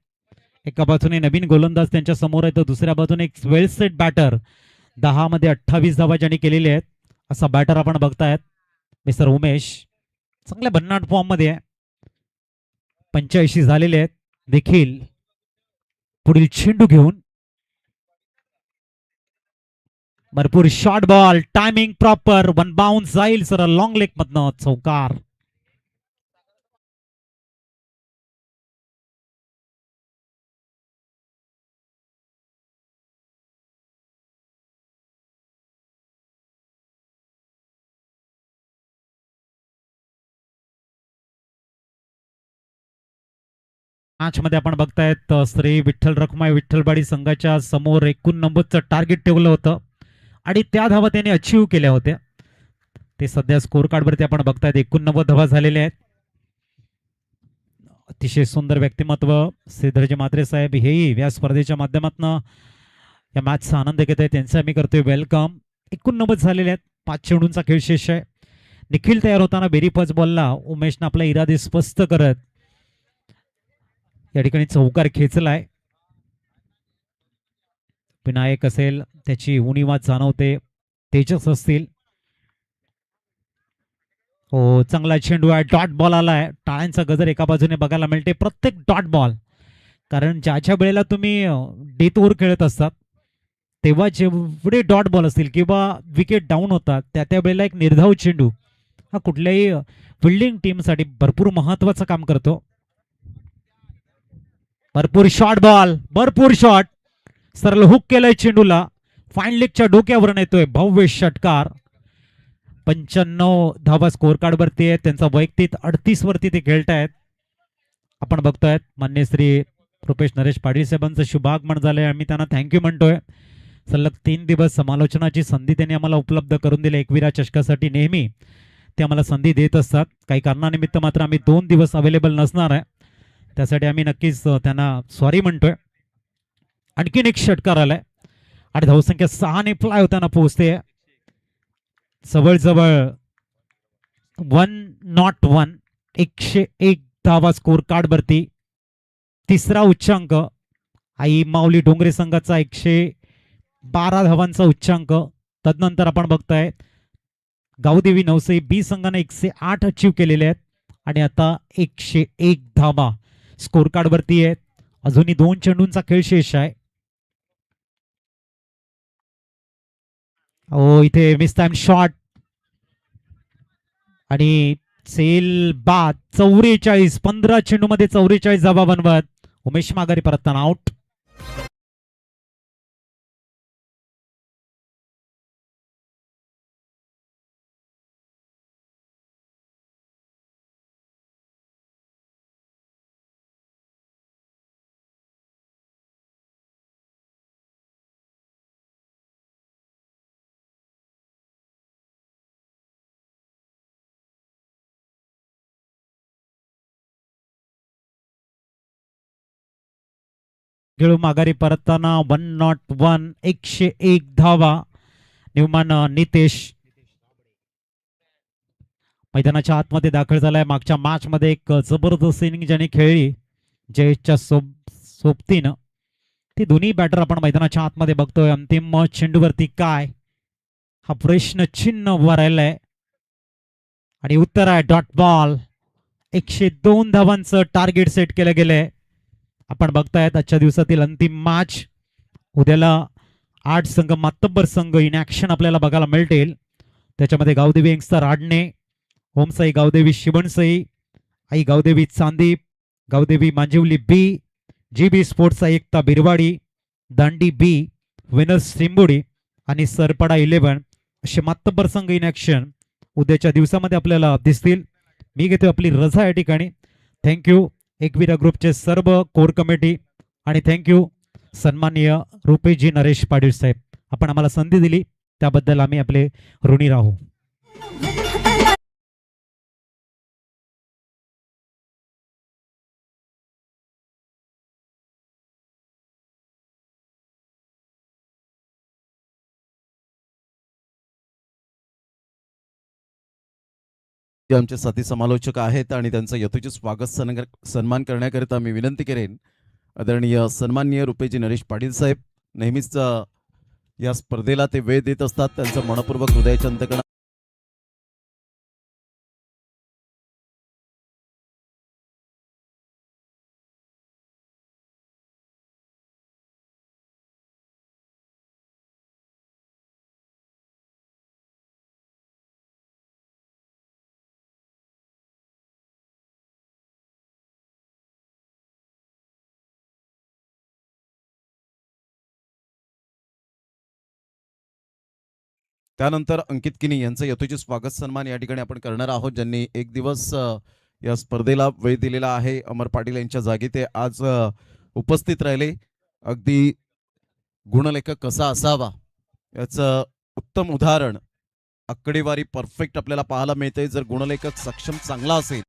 S1: एका बाजूने नवीन गोलंदाज त्यांच्या समोर आहे तर दुसऱ्या बाजूने एक वेल सेट बॅटर 10 मध्ये 28 धावा ज्यांनी केलेली आहेत असा बॅटर आपण बघतायत मिस्टर उमेश. चांगल्या भन्नाट फॉर्म मध्ये 85 झालेले आहेत. देखील पुढील चेंडू घेऊन भरपूर short ball timing proper one bounce जाईल सर लॉंग लेग मधनं चौकार. मॅच मध्ये आपण बघतायत श्री विठ्ठल रखुमाई विठ्ठलवाडी संघाच्या समोर 89चं टार्गेट ठेवलं होतं आणि त्या धावा त्यांनी अचीव्ह केल्या होत्या. ते सध्या स्कोर कार्ड वरती आपण बघतायत 89 धावा झालेल्या आहेत. अतिशय सुंदर व्यक्तिमत्व श्रीधरजी म्हात्रे साहेब हेही या स्पर्धेच्या माध्यमातून या मॅचचा आनंद घेत आहेत त्यांचं आम्ही करतोय वेलकम. 89 झालेले आहेत. 5 चेंडूंचा खेळ शेष आहे. निखिल तयार होताना बेरी फर्स्ट बॉलला उमेशनं आपला इरादे स्पष्ट करत या ठिकाणी चौकार खेचलाय. विनायक असेल त्याची उणीवा जाणवते. तेजस असतील. हो चांगला चेंडू आहे. डॉट बॉल आलाय. टाळ्यांचा गजर एका बाजूने बघायला मिळते. प्रत्येक डॉट बॉल कारण ज्याच्या वेळेला तुम्ही डेथ ओव्हर खेळत असतात तेव्हा जेवढे डॉट बॉल असतील किंवा विकेट डाऊन होतात त्या त्या वेळेला एक निर्धाव चेंडू हा कुठल्याही फिल्डिंग टीमसाठी भरपूर महत्वाचं काम करतो. भरपूर शॉर्ट बॉल भरपूर शॉट सरळ हुक केलाय चेंडूला. फाईन लेगच्या डोक्यावर येतोय भव्य षटकार. 95 धावा स्कोर कार्ड वरती आहे. त्यांचा वैयक्तिक 38 वरती ते खेळतायत. आपण बघतोय मान्य श्री रुपेश नरेश पाटील साहेबांचं शुभागमन झालंय. आम्ही त्यांना थँक्यू म्हणतोय. सलग 3 दिवस समालोचनाची संधी त्यांनी आम्हाला उपलब्ध करून दिली. एकविरा चषकासाठी नेहमी ते आम्हाला संधी देत असतात. काही कारणानिमित्त मात्र आम्ही 2 दिवस अवेलेबल नसणार आहे. त्यासाठी आम्ही नक्कीच त्यांना सॉरी म्हणतोय. आणखीन एक षटकार आलाय आणि धावसंख्या 6 ने फ्लाय होताना पोहोचते. जवळजवळ 101 101 धावा स्कोर कार्ड वरती. तिसरा उच्चांक आई माऊली डोंगरे संघाचा 112 धावांचा उच्चांक. तदनंतर आपण बघताय गावदेवी नवसई बी संघाने 108 अचीव केलेले आहेत आणि आता 101 धावा स्कोर कार्ड वरती आहेत. अजूनही 2 चेंडूंचा खेळ शेष आहे. हो इथे मिस टाइम शॉट आणि सेल बाद 44 15 चेंडू मध्ये 44 धावा बनवत उमेश माघारी परतताना आउट. खेळू माघारी परतताना 101 101 धावा. न्यूमॅन नितेश मैदानाच्या आतमध्ये दाखल झालाय. मागच्या मॅच मध्ये एक जबरदस्त इनिंग ज्याने खेळली जयेशच्या सोबतीनं ती दोन्ही बॅटर आपण मैदानाच्या आतमध्ये बघतोय. अंतिम चेंडूवरती काय हा प्रश्न चिन्ह उभा राहिलाय आणि उत्तर आहे डॉट बॉल. 102 धावांचं टार्गेट सेट केलं गेलंय. आपण बघतायत आजच्या दिवसातील अंतिम मॅच. उद्याला 8 संघ मातब्बर संघ इन ऍक्शन आपल्याला बघायला मिळतील. त्याच्यामध्ये गावदेवी यंगस्टर आडणे, ओमसाई गावदेवी शिवणसई, आई गावदेवी चांदीप, गावदेवी मांजिवली बी, जी बी स्पोर्ट्सचा एकता बिरवाडी, दांडी बी, विनर्स सिंबोडी आणि सरपडा 11 असे मातब्बर संघ इन ऍक्शन उद्याच्या दिवसामध्ये आपल्याला दिसतील. मी घेतो आपली रजा या ठिकाणी. थँक्यू एकविरा ग्रुपचे सर्व कोर कमिटी आणि थँक्यू सन्माननीय रुपेशजी नरेश पाटील साहेब. आपण आम्हाला संधी दिली त्याबद्दल आम्ही आपले ऋणी राहू.
S2: जे आमचे साथी समालोचक आहेत आणि त्यांचं यथोचित स्वागत सन्मान करण्याकरिता मी विनंती करेन आदरणीय सन्माननीय रुपेजी नरेश पाटील साहेब नेहमीच या स्पर्धेला ते वेळ देत असतात. त्यांचं मनपूर्वक हृदयाच्या अंतकणा त्यानंतर अंकित किनी यांचं यथोचित स्वागत सन्मान या ठिकाणी आपण करणार आहोत. ज्यांनी एक दिवस या स्पर्धेला वेळ दिलेला आहे. अमर पाटील यांच्या जागी ते आज उपस्थित राहिले. अगदी गुणलेखक कसा असावा याचं उत्तम उदाहरण आकडेवारी परफेक्ट आपल्याला पाहायला मिळते. जर गुणलेखक सक्षम चांगला असेल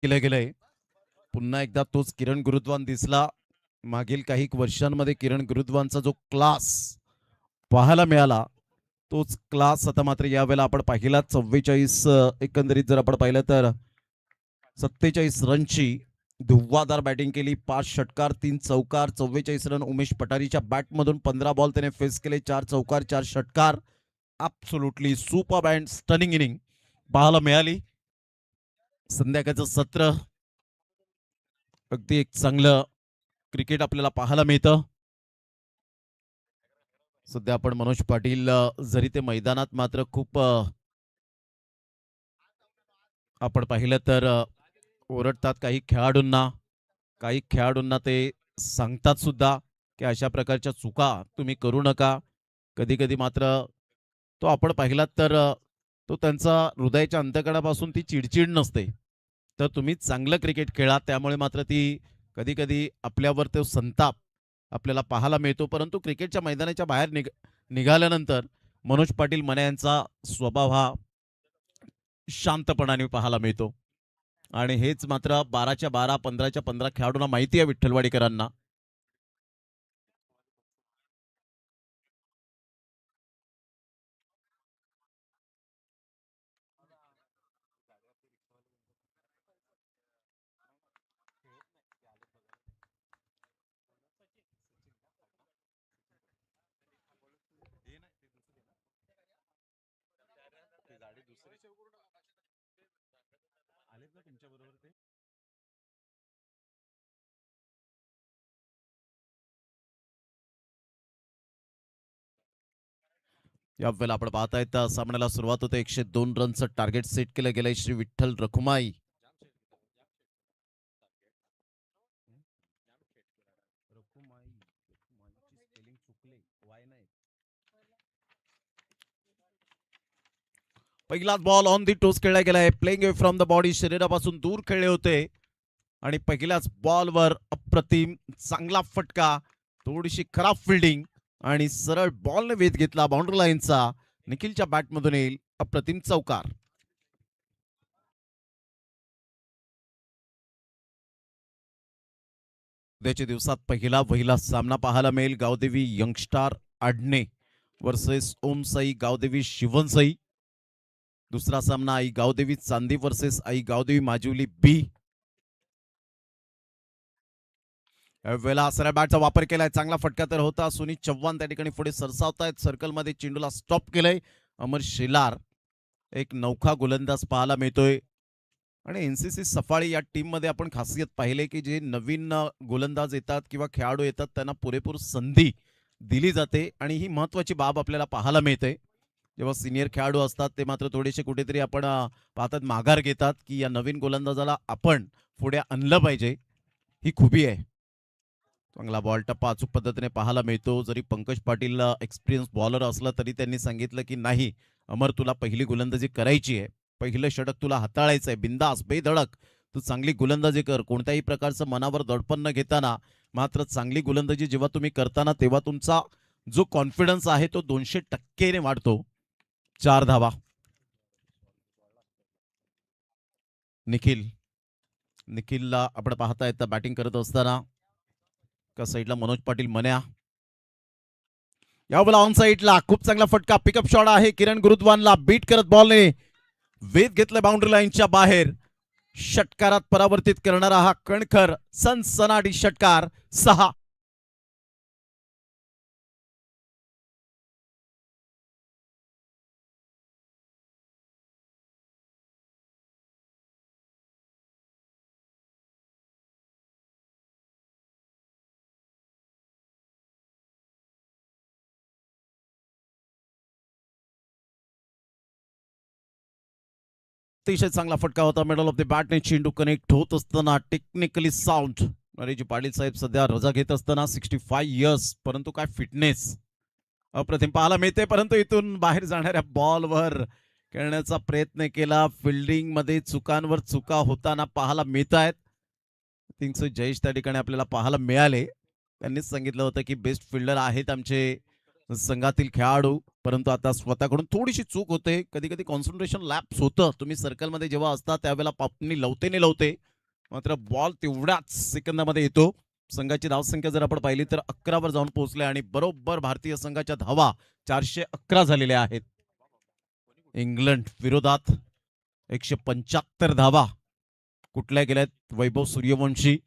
S2: केलं गेलंय. पुन्हा एकदा तोच किरण गुरुद्वान दिसला. मागील काही वर्षांमध्ये किरण गुरुद्वानचा जो क्लास पाहायला मिळाला तोच क्लास आता मात्र यावेळेला आपण पाहिला. 44 एकंदरीत जर आपण पाहिलं तर 47 रनची धुव्वाधार बॅटिंग केली. 5 षटकार 3 चौकार 44 रन उमेश पठारीच्या बॅटमधून. 15 बॉल त्याने फेस केले. 4 चौकार 4 षटकार. Absolutely super and stunning inning पाहायला मिळाली. संध्याकाळचं सत्र अगदी एक चांगलं क्रिकेट आपल्याला पाहायला मिळतं. सध्या आपण मनोज पाटील जरी ते मैदानात मात्र खूप आपण पाहिलं तर ओरडतात काही खेळाडूंना ते सांगतात सुद्धा की अशा प्रकारच्या चुका तुम्ही करू नका. कधी कधी मात्र तो आपण पाहिलात तर तो त्यांचा हृदयाच्या अंतकणापासून ती चिडचिड नसते. तर तुम्ही चांगलं क्रिकेट खेळा त्यामुळे मात्र ती कधी कधी आपल्यावर तो संताप आपल्याला पाहायला मिळतो. परंतु क्रिकेटच्या मैदानाच्या बाहेर निघाल्यानंतर मनोज पाटील मने यांचा स्वभाव हा शांतपणाने पाहायला मिळतो. आणि हेच मात्र 12च्या 12 15च्या 15 खेळाडूंना माहिती आहे विठ्ठलवाडीकरांना. यावेळेला आपण पाहतायत सामन्याला सुरुवात होते. 102 रनचं टार्गेट सेट केलं गेलंय श्री विठ्ठल रखुमाई. पहिलाच बॉल ऑन दी टोस खेळला गेलाय. Playing away from the body शरीरापासून दूर खेळले होते आणि पहिल्याच बॉलवर अप्रतिम चांगला फटका. थोडीशी खराब फिल्डिंग आणि सरळ बॉलने वेध घेतला बाउंड्री लाईनचा. निखिलच्या बॅटमधून येईल अप्रतिम चौकार. उद्याच्या दिवसात पहिला सामना पाहायला मिळेल. गावदेवी यंगस्टार आडणे वर्सेस ओम साई गावदेवी शिवनसाई. दुसरा सामना आई गावदेवी चांदी वर्सेस आई गावदेवी माजिवली बी. वेळेला सरळ बॅटचा वापर केलाय. चांगला फटका तर होता. सुनीत चव्हाण त्या ठिकाणी पुढे सरसावतायत. सर्कलमध्ये चेंडूला स्टॉप केलंय. अमर शेलार एक नौखा गोलंदाज पाहायला मिळतोय. आणि एनसीसी सफाळी या टीम मध्ये आपण खासियत पाहिले की जे नवीन गोलंदाज येतात किंवा खेळाडू येतात त्यांना पुरेपूर संधी दिली जाते आणि ही महत्वाची बाब आपल्याला पाहायला मिळते. जेव्हा सिनियर खेळाडू असतात ते मात्र थोडेसे कुठेतरी आपण पाहतात माघार घेतात की या नवीन गोलंदाजाला आपण पुढे आणलं पाहिजे. ही खूबी आहे. चांगला बॉल टप्पा अचूक पद्धतीने पाहायला मिळतो. जरी पंकज पाटील एक्सपिरियन्स बॉलर असला तरी त्यांनी सांगितलं की नाही अमर तुला पहिली गोलंदाजी करायची आहे पहिलं षटक तुला हाताळायचंय, बिंदास बेधडक तू चांगली गोलंदाजी कर, कोणत्याही प्रकारचं मनावर दडपण न घेताना. मात्र चांगली गोलंदाजी जेव्हा तुम्ही करताना तेव्हा तुमचा जो कॉन्फिडन्स आहे तो 200% ने वाढतो. 4 धावा. निखिलला आपण पाहता येतं बॅटिंग करत असताना. का साईडला मनोज पाटील मन्या. यावेळेला ऑन साईडला खूप चांगला फटका, पिकअप शॉट आहे किरण गुरुद्वानला बीट करत बॉलने वेध घेतलं बाउंड्री लाईनच्या बाहेर. षटकारात परावर्तित करणारा हा कणखर सनसनाटी षटकार. 6. अतिशय चांगला फटका होता मिडल ऑफ द बॅटने चेंडू कनेक्ट होत असताना टेक्निकली साऊंड. नरेजी पाटील साहेब सध्या रजा घेत असताना 65 इयर्स, परंतु काय फिटनेस अप्रतिम पाहायला मिळते. परंतु इथून बाहेर जाणाऱ्या बॉलवर खेळण्याचा प्रयत्न केला. फिल्डिंग मध्ये चुकांवर चुका होताना पाहायला मिळत आहेत. थिंक सो जयेश त्या ठिकाणी आपल्याला पाहायला मिळाले. त्यांनीच सांगितलं होतं की बेस्ट फिल्डर आहेत आमचे संघातील खेळाडू, परंतु आता स्वतःकडून थोडीशी चूक होते. कधी कधी कॉन्सन्ट्रेशन लॅप्स होतं. तुम्ही सर्कलमध्ये जेव्हा असता त्यावेळेला पापणी लवते मात्र बॉल तेवढ्याच सेकंदामध्ये येतो. संघाची धावसंख्या जर आपण पाहिली तर 11 वर जाऊन पोहोचले आणि बरोबर भारतीय संघाच्या धावा 411 झालेल्या आहेत. इंग्लंड विरोधात 175 धावा कुठल्या गेल्यात वैभव सूर्यवंशी.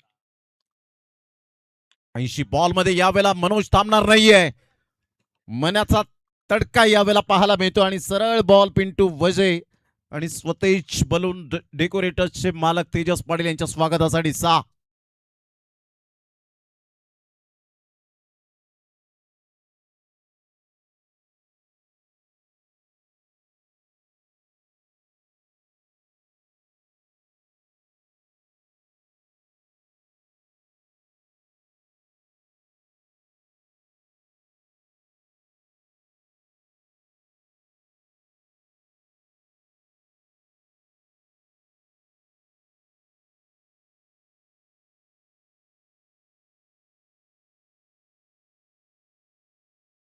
S2: 80 बॉल मध्ये यावेळेला मनोज थांबणार नाहीये. मनाचा तडका यावेळेला पाहायला मिळतो आणि सरळ बॉल पिंटू वजे आणि स्वतेज बलून डेकोरेटर्सचे मालक तेजस पाटील यांच्या स्वागतासाठी 6.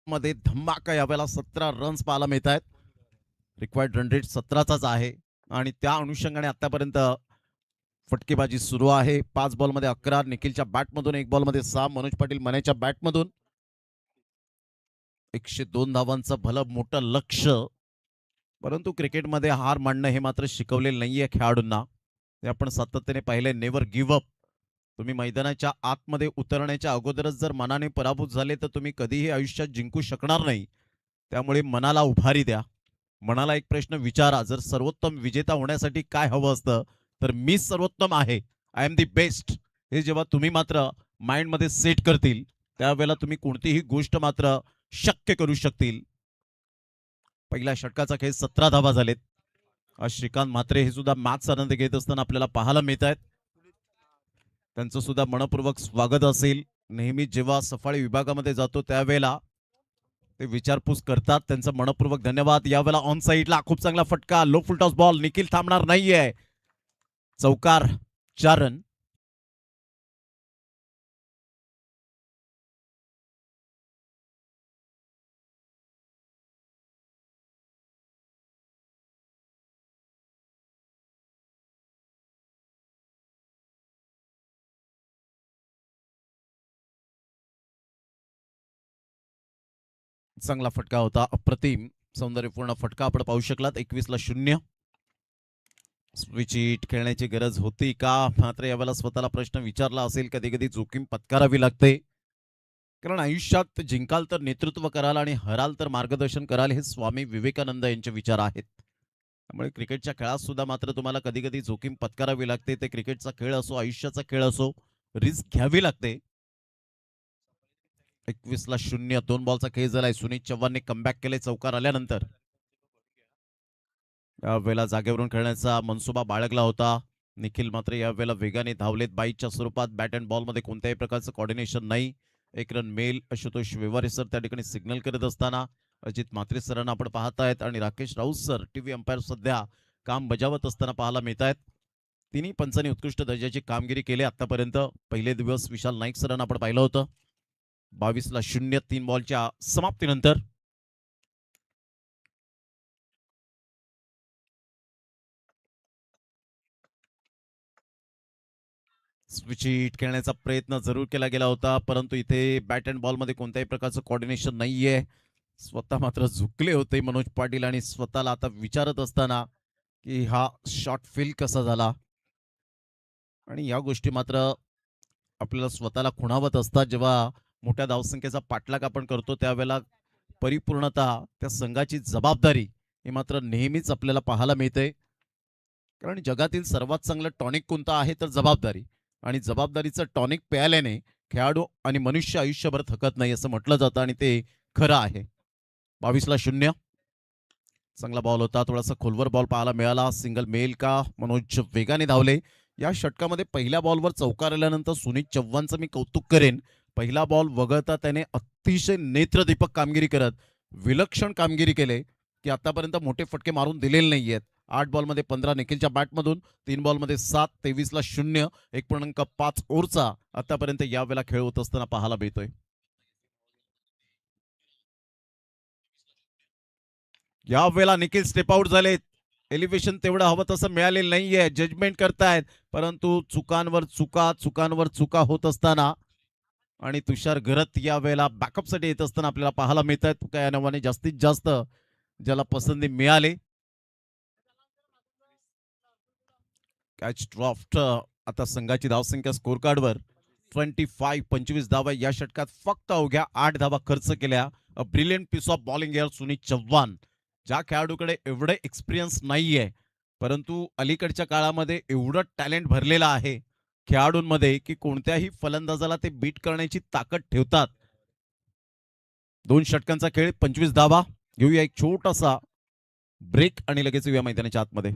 S2: मध्ये धमाका यावेळेला 17 रन्स पाहायला मिळत आहेत. रिक्वायर्ड रन रेट 17चाच आहे आणि त्या अनुषंगाने आतापर्यंत फटकेबाजी सुरू आहे. 5 बॉलमध्ये 11, निखिलच्या बॅटमधून 1 बॉलमध्ये 6, मनोज पाटील मनेच्या बॅटमधून 102 धावांचं भलं मोठं लक्ष. परंतु क्रिकेटमध्ये हार मानणं हे मात्र शिकवलेलं नाहीये खेळाडूंना. ते आपण सातत्याने पाहिले. Never give up. तुम्ही मैदानाच्या आतमध्ये उतरण्याच्या अगोदरच जर मनाने पराभूत झाले तर तुम्ही कधीही आयुष्यात जिंकू शकणार नाही. त्यामुळे मनाला उभारी द्या. मनाला एक प्रश्न विचारा, जर सर्वोत्तम विजेता होण्यासाठी काय हवं असतं तर मी सर्वोत्तम आहे, आय एम दी बेस्ट, हे जेव्हा तुम्ही मात्र माइंडमध्ये सेट करतील त्यावेळेला तुम्ही कोणतीही गोष्ट मात्र शक्य करू शकतील. पहिल्या षटकाचा खेळ 17 धावा झालेत. आज श्रीकांत म्हात्रे हे सुद्धा मॅच आनंद घेत असताना आपल्याला पाहायला मिळत आहेत. त्यांचं सुद्धा मनपूर्वक स्वागत असेल. नेहमी जेव्हा सफाळी विभागामध्ये जातो त्यावेळेला ते विचारपूस करतात. त्यांचं मनपूर्वक धन्यवाद. यावेळेला ऑन साईडला खूप चांगला फटका, लो फुल टॉस बॉल, निखिल थांबणार नाहीये. चौकार, 4 रन. चांगला फटका होता, अप्रतिम सौंदर्यपूर्ण फटका आपण पाहू शकलात. 21 ला 0. स्विच हिट खेळण्याची गरज होती का? मात्र यावेळेला स्वतःला प्रश्न विचारला असेल. कधी कधी जोखीम पत्करावी लागते, कारण आयुष्यात जिंकाल तर नेतृत्व कराल आणि हराल तर मार्गदर्शन कराल, हे स्वामी विवेकानंद यांचे विचार आहेत. त्यामुळे क्रिकेटच्या खेळात सुद्धा मात्र तुम्हाला कधी कधी जोखीम पत्करावी लागते. ते क्रिकेटचा खेळ असो, आयुष्याचा खेळ असो, रिस्क घ्यावी लागते. 21 ला 0. 2 बॉलचा खेळ झालाय. सुनीत चव्हाणने कमबॅक केले चौकार आल्यानंतर. यावेळेला जागेवरून खेळण्याचा मनसुबा बाळगला होता. निखिल मात्र यावेळेला वेगाने धावलेत. बाईकच्या स्वरूपात बॅट अँड बॉल मध्ये कोणत्याही प्रकारचं कॉर्डिनेशन नाही. 1 रन मेल. आशुतोष व्यवहारे सर त्या ठिकाणी सिग्नल करत असताना अजित म्हात्रे सरांना आपण पाहतायत आणि Rakesh Raut sir TV umpire सध्या काम बजावत असताना पाहायला मिळत आहेत. तिन्ही पंचांनी उत्कृष्ट दर्जाची कामगिरी केली आतापर्यंत. पहिले दिवस विशाल नाईक सरांना आपण पाहिलं होतं. 22-0 3 बॉलच्या समाप्तीनंतर. स्विच हिट खेळण्याचा प्रयत्न जरूर केला गेला होता, परंतु इथे बॅट अँड बॉलमध्ये कोणत्याही प्रकारचं कोऑर्डिनेशन नाहीये. स्वतः मात्र झुकले होते मनोज पाटील आणि स्वतःला आता विचारत असताना की हा शॉट फील कसा झाला. आणि या गोष्टी मात्र आपल्याला स्वतःला खुणावत असतात. जेव्हा मोठ्या धावसंख्येचा पाठलाग आपण करतो त्यावेळेला परिपूर्णतः त्या संघाची जबाबदारी ही मात्र नेहमीच आपल्याला पाहायला मिळते. कारण जगातील सर्वात चांगलं टॉनिक कोणतं आहे तर जबाबदारी. आणि जबाबदारीचं टॉनिक प्यायल्याने खेळाडू आणि मनुष्य आयुष्यभर थकत नाही असं म्हटलं जातं आणि ते खरं आहे. 22-0 चांगला बॉल होता. थोडासा खोलवर बॉल पाहायला मिळाला. सिंगल मेल का मनोज वेगाने धावले. या षटकामध्ये पहिल्या बॉलवर चौकार आल्यानंतर सुनीत चव्हाणचं मी कौतुक करेन. पहिला बॉल वगळता त्याने अतिशय नेत्रदीपक कामगिरी करत विलक्षण कामगिरी केले की आतापर्यंत मोठे फटके मारून दिलेले नाहीयेत. 8 बॉलमध्ये 15 निखिलच्या बॅटमधून, 3 बॉलमध्ये 7, 23-0 1.5 ओव्हरचा आतापर्यंत यावेळेला खेळ होत असताना पाहायला मिळतोय. यावेळेला निखिल स्टेप आउट झालेत. एलिव्हेशन तेवढं हवं तसं मिळालेलं नाहीये. जजमेंट करतायत, परंतु चुकांवर चुका होत असताना आणि तुषार घरत यावेळेला बॅकअपसाठी येत असताना आपल्याला पाहायला मिळत आहेत. त्या नावाने जास्तीत जास्त ज्याला पसंती मिळाली. कॅच ड्रॉफ्ट आता संघाची धावसंख्या स्कोर कार्डवर 25 धावा. या षटकात फक्त अवघ्या 8 धावा खर्च केल्या. A brilliant piece of bowling एअर सुनीत चव्हाण. ज्या खेळाडूकडे एवढे एक्सपिरियन्स नाहीये, परंतु अलीकडच्या काळामध्ये एवढं टॅलेंट भरलेलं आहे खेळाडूंमध्ये की कोणत्याही फलंदाजाला ते बीट करण्याची ताकद ठेवतात. 2 षटकांचा खेळ, 25 धावा. घेऊया एक छोटासा ब्रेक आणि लगेच येऊया मैदानाच्या आतमध्ये.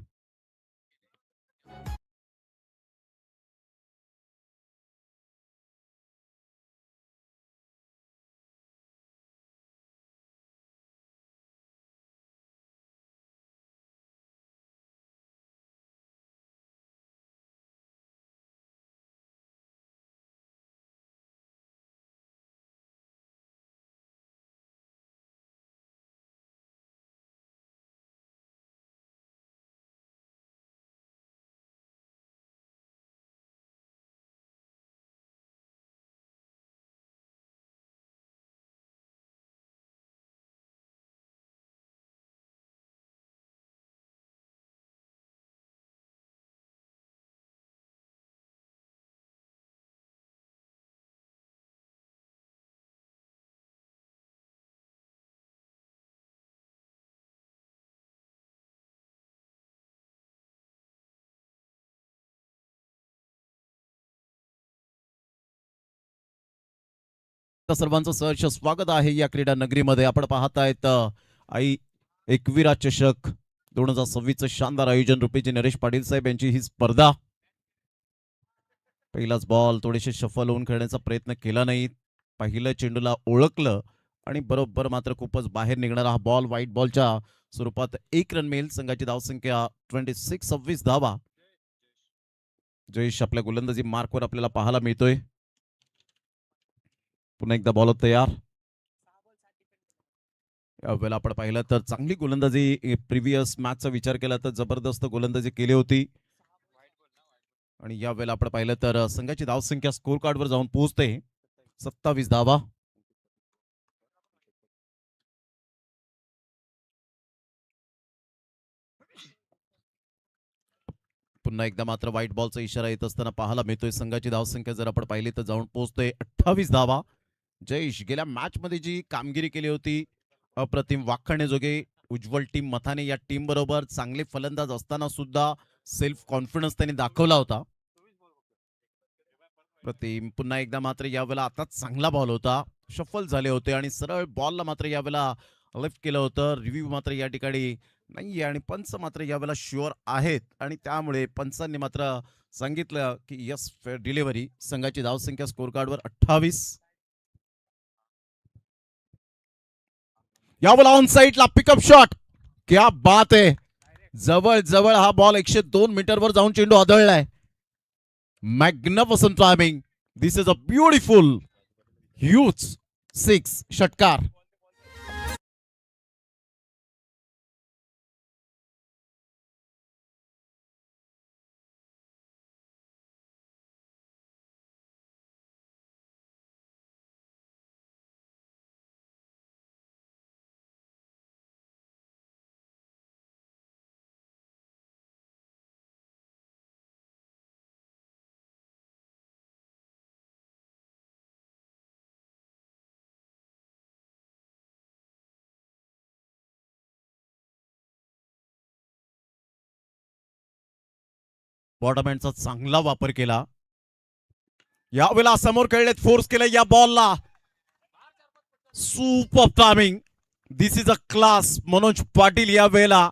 S2: सर्वांचं सहर्ष स्वागत आहे या क्रीडा नगरीमध्ये. आपण पाहतायत आई एकविरा चषक 2026 शानदार आयोजन रुपीचे नरेश पाटील साहेब यांची ही स्पर्धा. पहिलाच बॉल थोडेसे शफल होऊन खेळण्याचा प्रयत्न केला नाही. पहिल्या चेंडूला ओळखलं आणि बरोबर मात्र खूपच बाहेर निघणारा हा बॉल व्हाईट बॉलच्या स्वरूपात 1 रन मिळेल. संघाची धावसंख्या 26 धावा. जयेश आपल्या गोलंदाजी मार्कवर आपल्याला पाहायला मिळतोय. पुन्हा एकदा बॉल तयार. यावेळेला आपण पाहिलं तर चांगली गोलंदाजी प्रिव्हियस मॅचचा विचार केला तर जबरदस्त गोलंदाजी केली होती. आणि यावेळेला आपण पाहिलं तर संघाची धावसंख्या स्कोर कार्डवर जाऊन पोहोचते 27 धावा. पुन्हा एकदा मात्र व्हाईट बॉलचा इशारा येत असताना पाहायला मिळतोय. संघाची धावसंख्या जर आपण पाहिली तर जाऊन पोहोचतोय 28 धावा. जयेश गेल्या मॅच मध्ये जी कामगिरी केली होती अप्रतिम, वाखाणण्याजोगे. उज्ज्वल टीम मथाने या टीम बरोबर चांगले फलंदाज असताना सुद्धा सेल्फ कॉन्फिडन्स त्यांनी दाखवला होता. प्रतिम पुन्हा एकदा मात्र यावेळेला आता चांगला बॉल होता. शफल झाले होते आणि सरळ बॉलला मात्र यावेळेला लिफ्ट केलं होतं. रिव्ह्यू मात्र या ठिकाणी नाहीये आणि पंच मात्र यावेळेला शुअर आहेत आणि त्यामुळे पंचांनी मात्र सांगितलं की यस फेअर डिलिव्हरी. संघाची धावसंख्या स्कोर कार्डवर 28. यावेळेला ऑन साईडला पिकअप शॉट. क्या बात आहे. जवळ जवळ हा बॉल 102 मीटरवर जाऊन चेंडू आदळलाय. Magnificent timing. This is a beautiful huge six षटकार. बॉटमॅनचा चांगला वापर केला. यावेळेला समोर खेळलेत, फोर्स केलं या बॉलला. Super timing. This is a class. Manoj Patil या वेळेला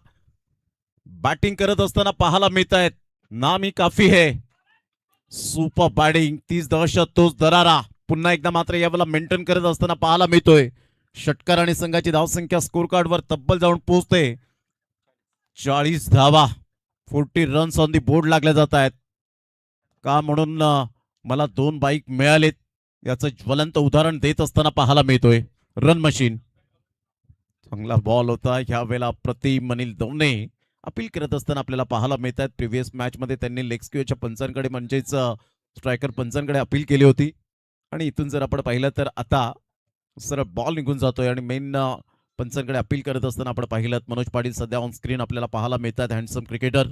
S2: बॅटिंग करत असताना पाहायला मिळत आहेत. नामी काफी है. Super batting. 30 दहशत तोच दरारा पुन्हा एकदा मात्र यावेळेला मेंटेन करत असताना पाहायला मिळतोय. षटकार आणि संघाची धावसंख्या स्कोर कार्डवर तब्बल जाऊन पोहोचते 40 धावा. 40 रन्स ऑन दी बोर्ड लागल्या जात आहेत. का म्हणून मला 2 बाईक मिळालेत याचं ज्वलंत उदाहरण देत असताना पाहायला मिळतोय. Run machine. चांगला बॉल होता ह्या वेळेला प्रतिम अनिल दवणे अपील करत असताना आपल्याला पाहायला मिळत आहेत. प्रिव्हियस मॅच मध्ये त्यांनी लेग स्क्वेअरच्या पंचांकडे म्हणजेच स्ट्रायकर पंचांकडे अपील केली होती आणि इथून जर आपण पाहिलं तर आता सरळ बॉल निघून जातोय आणि मेन पंचांकडे अपील करत असताना आपण पाहिलं मनोज पाटील सध्या ऑन स्क्रीन आपल्याला पाहायला मिळतात. Handsome cricketer.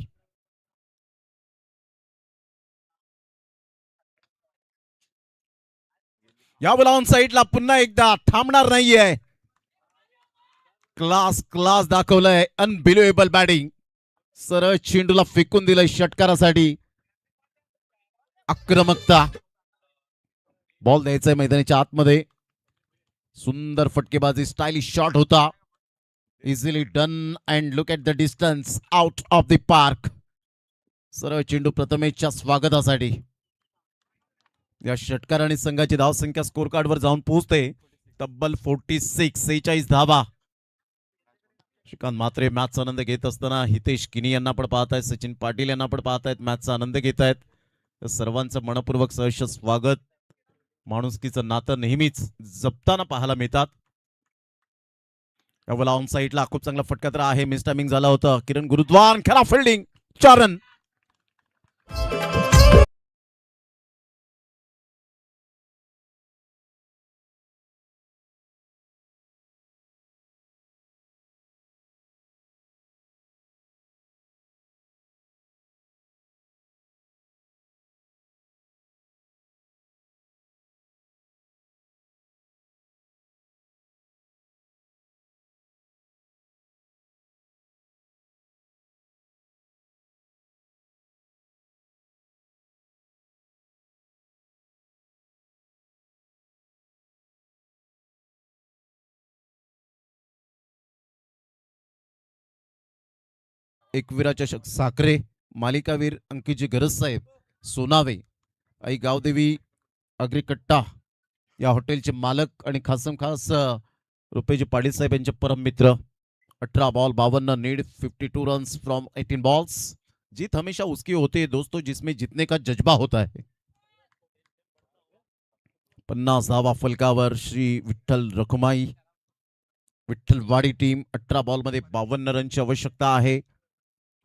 S2: यावेळेला ऑन साईडला पुन्हा एकदा थांबणार नाहीये. क्लास क्लास दाखवलंय. Unbelievable batting. सरळ चेंडूला फेकून दिलंय षटकारासाठी. आक्रमकता. बॉल द्यायचाय मैदानाच्या आतमध्ये. सुंदर फटकेबाजी. स्टायलिश शॉट होता. Easily done and look at the distance out of the park. सरळ चेंडू प्रथमेशच्या स्वागतासाठी. या षटकार आणि संघाची धावसंख्या स्कोर कार्डवर जाऊन पोहोचते तब्बल 46 धावा. श्रीकांत म्हात्रे मॅचचा आनंद घेत असताना हितेश किनी यांना पण पाहत आहेत. सचिन पाटील यांना पण पाहत आहेत. मॅचचा आनंद घेत आहेत. सर्वांचं मनपूर्वक सहर्ष स्वागत. माणुसकीचं नातं नेहमीच जपताना पाहायला मिळतात. यावेळेला ऑन साईडला खूप चांगला फटका तर आहे. मिस टायमिंग झाला होता. किरण गुरुद्वार खरा फिल्डिंग. 4 रन. एकविरा चषक साखरे मालिकावीर अंकिजी गरज साहेब सोनावे आई गावदेवी अग्रिकट्टा या हॉटेलचे मालक आणि खासम खास रुपेजी पाटील साहेब यांचे परम मित्र. 18 ball 52 need 52 runs from 18 balls. जीत हमेशा उसकी होती है दोस्तों जिसमें जीतने का जज्बा होता है. 50 धावा फलकावर श्री विठ्ठल रखुमाई विठ्ठलवाडी टीम. 18 बॉल मध्ये 52 रनची आवश्यकता आहे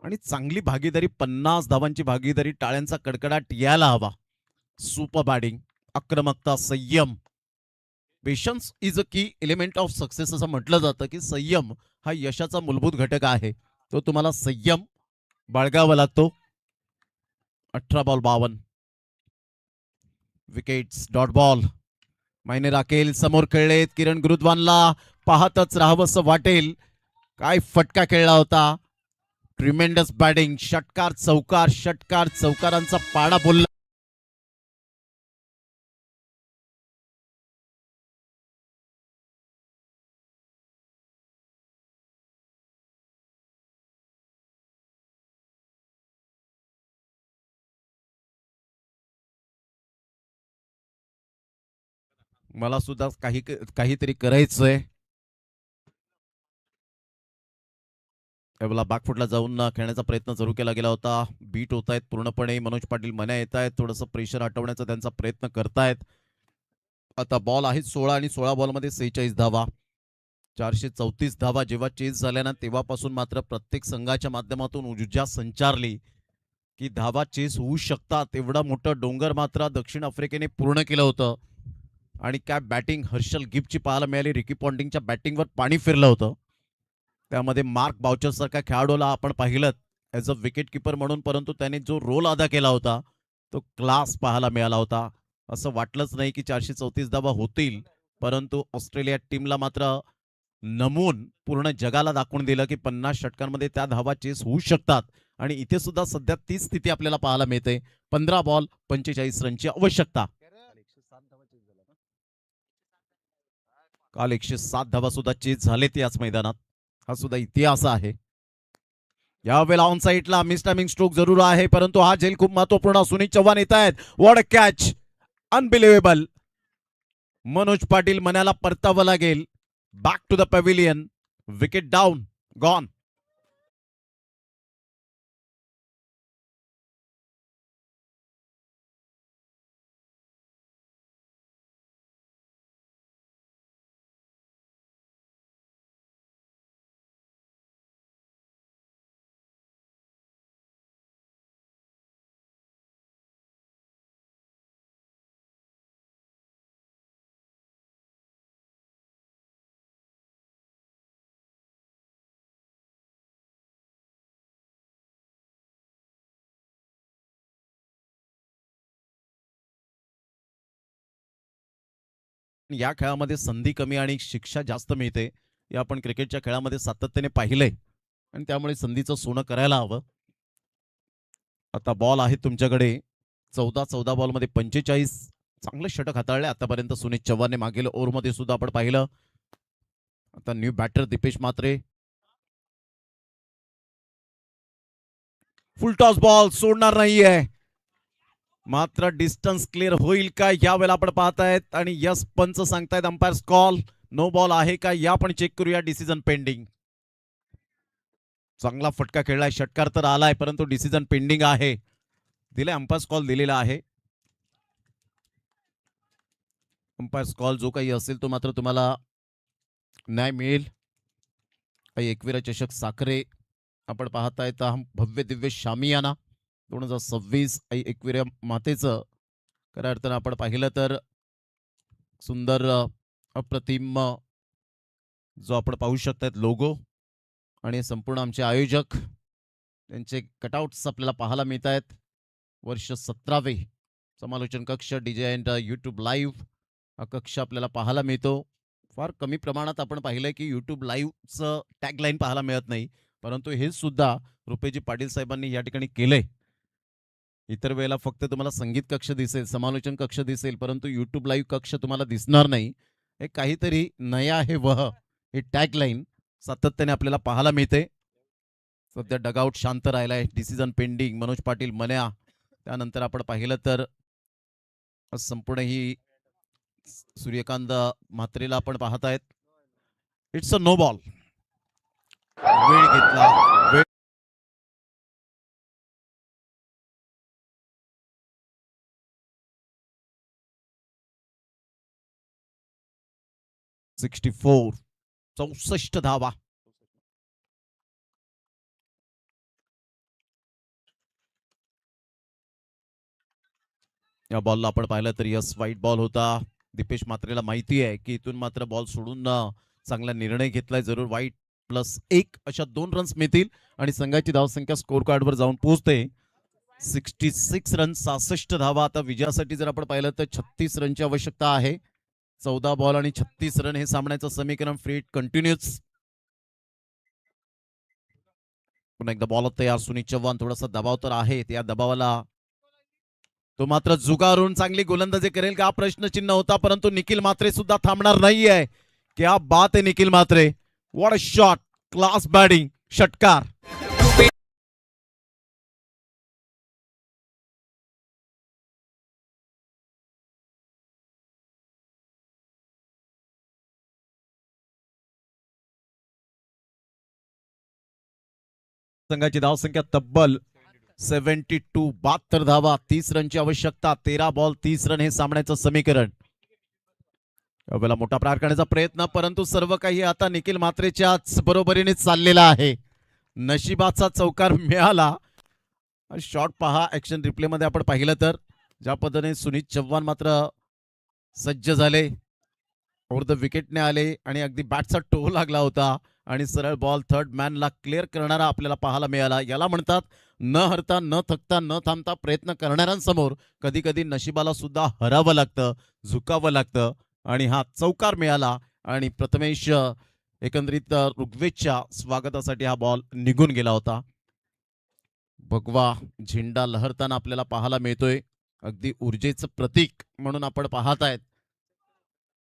S2: आणि चांगली भागीदारी. 50 धावांची भागीदारी. टाळ्यांचा कडकडाट यायला हवा. Super batting. आक्रमकता. संयम. पेशन्स इज अ की एलिमेंट ऑफ सक्सेस असं म्हटलं जातं की संयम हा यशाचा मूलभूत घटक आहे. तो तुम्हाला संयम बाळगावा लागतो. 18 बॉल 52 विकेट्स. Dot ball. मायने राखेल. समोर खेळलेत. किरण गुरुद्वानला पाहतच राहावंसं वाटेल. काय फटका खेळला होता. Tremendous batting. षटकार चौकार. षटकार चौकारांचा पाडा बोलला. मला सुद्धा काहीतरी करायचंय. यावेळेला बॅकफुटला जाऊन खेळण्याचा प्रयत्न जरूर केला गेला होता. बीट होत आहेत पूर्णपणे. मनोज पाटील मन्या येत आहेत. थोडंसं प्रेशर हटवण्याचा त्यांचा प्रयत्न करतायत. आता बॉल आहेत 16 आणि 16 बॉलमध्ये 46 धावा. 434 धावा जेव्हा चेस झाल्या ना तेव्हापासून मात्र प्रत्येक संघाच्या माध्यमातून ऊर्जा संचारली की धावा चेस होऊ शकतात. एवढा मोठं डोंगर मात्र दक्षिण आफ्रिकेने पूर्ण केलं होतं. आणि काय बॅटिंग हर्षल गिफ्टची पाहायला मिळाली. रिकी पॉन्टिंगच्या बॅटिंगवर पाणी फिरलं होतं. त्यामध्ये मार्क बाउचर सारख्या खेळाडूला आपण पाहिलं ॲज अ विकेट किपर म्हणून, परंतु त्याने जो रोल अदा केला होता तो क्लास पाहायला मिळाला होता. असं वाटलंच नाही की 434 धावा होतील, परंतु ऑस्ट्रेलिया टीमला मात्र नमून पूर्ण जगाला दाखवून दिलं की 50 षटकांमध्ये त्या धावा चेस होऊ शकतात. आणि इथे सुद्धा सध्या तीच स्थिती आपल्याला पाहायला मिळते. 15 बॉल 45 रनची आवश्यकता. काल 107 धावा सुद्धा चेस झालेत याच मैदानात. हा सुद्धा इतिहास आहे. यावेळेला ऑन साईडला मिस टायमिंग स्ट्रोक जरूर आहे, परंतु हा झेल खूप महत्वपूर्ण. सुनील चव्हाण येत आहेत. What a catch, unbelievable. Manoj Patil मनाला परतावं लागेल. Back to the pavilion. Wicket down, gone. या खेळामध्ये संधी कमी आणि शिक्षा जास्त मिळते. हे आपण क्रिकेटच्या खेळामध्ये सातत्याने पाहिलंय आणि त्यामुळे संधीचं सोनं करायला हवं. आता बॉल आहे तुमच्याकडे. 14 बॉलमध्ये 45. चांगले षटक हाताळले आतापर्यंत सुनील चव्हाणने. मागील ओव्हरमध्ये सुद्धा आपण पाहिलं. आता new batter Dipesh Mhatre. Full toss ball सोडणार नाहीये. मात्र डिस्टन्स क्लिअर होईल का यावेळेला आपण पाहतायत. आणि यस पंच सांगतायत अंपायर कॉल. नो बॉल आहे का या आपण चेक करूया. Decision pending. चांगला फटका खेळलाय. षटकार तर आलाय, परंतु डिसिजन पेंडिंग आहे. दिलाय अंपायर कॉल दिलेला आहे. अंपायर कॉल जो काही असेल तो मात्र तुम्हाला न्याय मिळेल. एकविरा चषक साखरे आपण पाहतायत. हा भव्य दिव्य शामियाना 2026 एकविरा मातेचं खऱ्या अर्थानं आपण पाहिलं तर सुंदर अप्रतिम जो आपण पाहू शकतात लोगो. आणि संपूर्ण आमचे आयोजक त्यांचे कटआउट्स आपल्याला पाहायला मिळत आहेत. वर्ष 17वे समालोचन कक्ष डीजे अँड यूट्यूब लाईव्ह हा कक्ष आपल्याला पाहायला मिळतो. फार कमी प्रमाणात आपण पाहिलंय की यूट्यूब लाईव्हचं टॅगलाईन पाहायला मिळत नाही, परंतु हे सुद्धा रुपेजी पाटील साहेबांनी या ठिकाणी केलंय. इतर वेळेला फक्त तुम्हाला संगीत कक्ष दिसेल, समालोचन कक्ष दिसेल, परंतु यूट्यूब लाईव्ह कक्ष तुम्हाला दिसणार नाही. हे काहीतरी नया है वह हे टॅगलाईन सातत्याने आपल्याला पाहायला मिळते. सध्या डगआउट शांत राहिलाय. Decision pending. मनोज पाटील मन्या. त्यानंतर आपण पाहिलं तर संपूर्ण ही सूर्यकांत म्हात्रेला आपण पाहतायत. It's a no ball. वेळ घेतला. वेळ 64. 64 धावा. या बॉलला आपण पाहिलं तर यस वाईट बॉल होता. दीपेश म्हात्रेला माहिती आहे की इथून मात्र बॉल सोडून चांगला निर्णय घेतलाय. जरूर वाईट +1 अशा 2 रन्स मिळतील आणि संघाची धावसंख्या स्कोर कार्डवर जाऊन पोहोचते. 66 रन 66 धावा. आता विजयासाठी जर आपण पाहिलं तर 36 रनची आवश्यकता आहे. 14 बॉल आणि 36 रन हे सामन्याचं समीकरण. फ्री हिट कंटिन्यूच. पुन्हा एकदा बॉल तयार. सुनील चव्हाण. थोडासा दबाव तर आहे. त्या दबावाला तो मात्र जुगारून चांगली गोलंदाजी करेल का प्रश्नचिन्ह होता, परंतु निखिल म्हात्रे सुद्धा थांबणार नाहीये. क्या बात आहे Nikhil Mhatre. What a shot. Class batting. षटकार. संघाची धावसंख्या तब्बल 72 72 धावा, 30 रनची आवश्यकता, 13 बॉल 30 रन हे सामन्याचं समीकरण. यावेळेला मोठा प्रहार करण्याचा प्रयत्न, परंतु सर्व काही आता निखिल म्हात्रेच्याच बरोबरीने चाललेला आहे. नशिबाचा चौकार मिळाला. शॉट पहा ऍक्शन रिप्ले मध्ये आपण पाहिलं तर ज्या पद्धतीने सुनीत चव्हाण मात्र सज्ज झाले, ओव्हर द विकेटने आले आणि अगदी बॅटचा टो लागला होता आणि सरळ बॉल थर्ड मॅनला क्लिअर करणारा आपल्याला पाहायला मिळाला. याला म्हणतात न हरता न थकता न थांबता प्रयत्न करणाऱ्यांसमोर कधी कधी नशिबाला सुद्धा हरावं लागतं, झुकावं लागतं आणि हा चौकार मिळाला. आणि प्रथमेश एकंदरीत ऋग्वेदच्या स्वागतासाठी हा बॉल निघून गेला होता. भगवा झेंडा लहरताना आपल्याला पाहायला मिळतोय, अगदी ऊर्जेचं प्रतीक म्हणून आपण पाहतायत.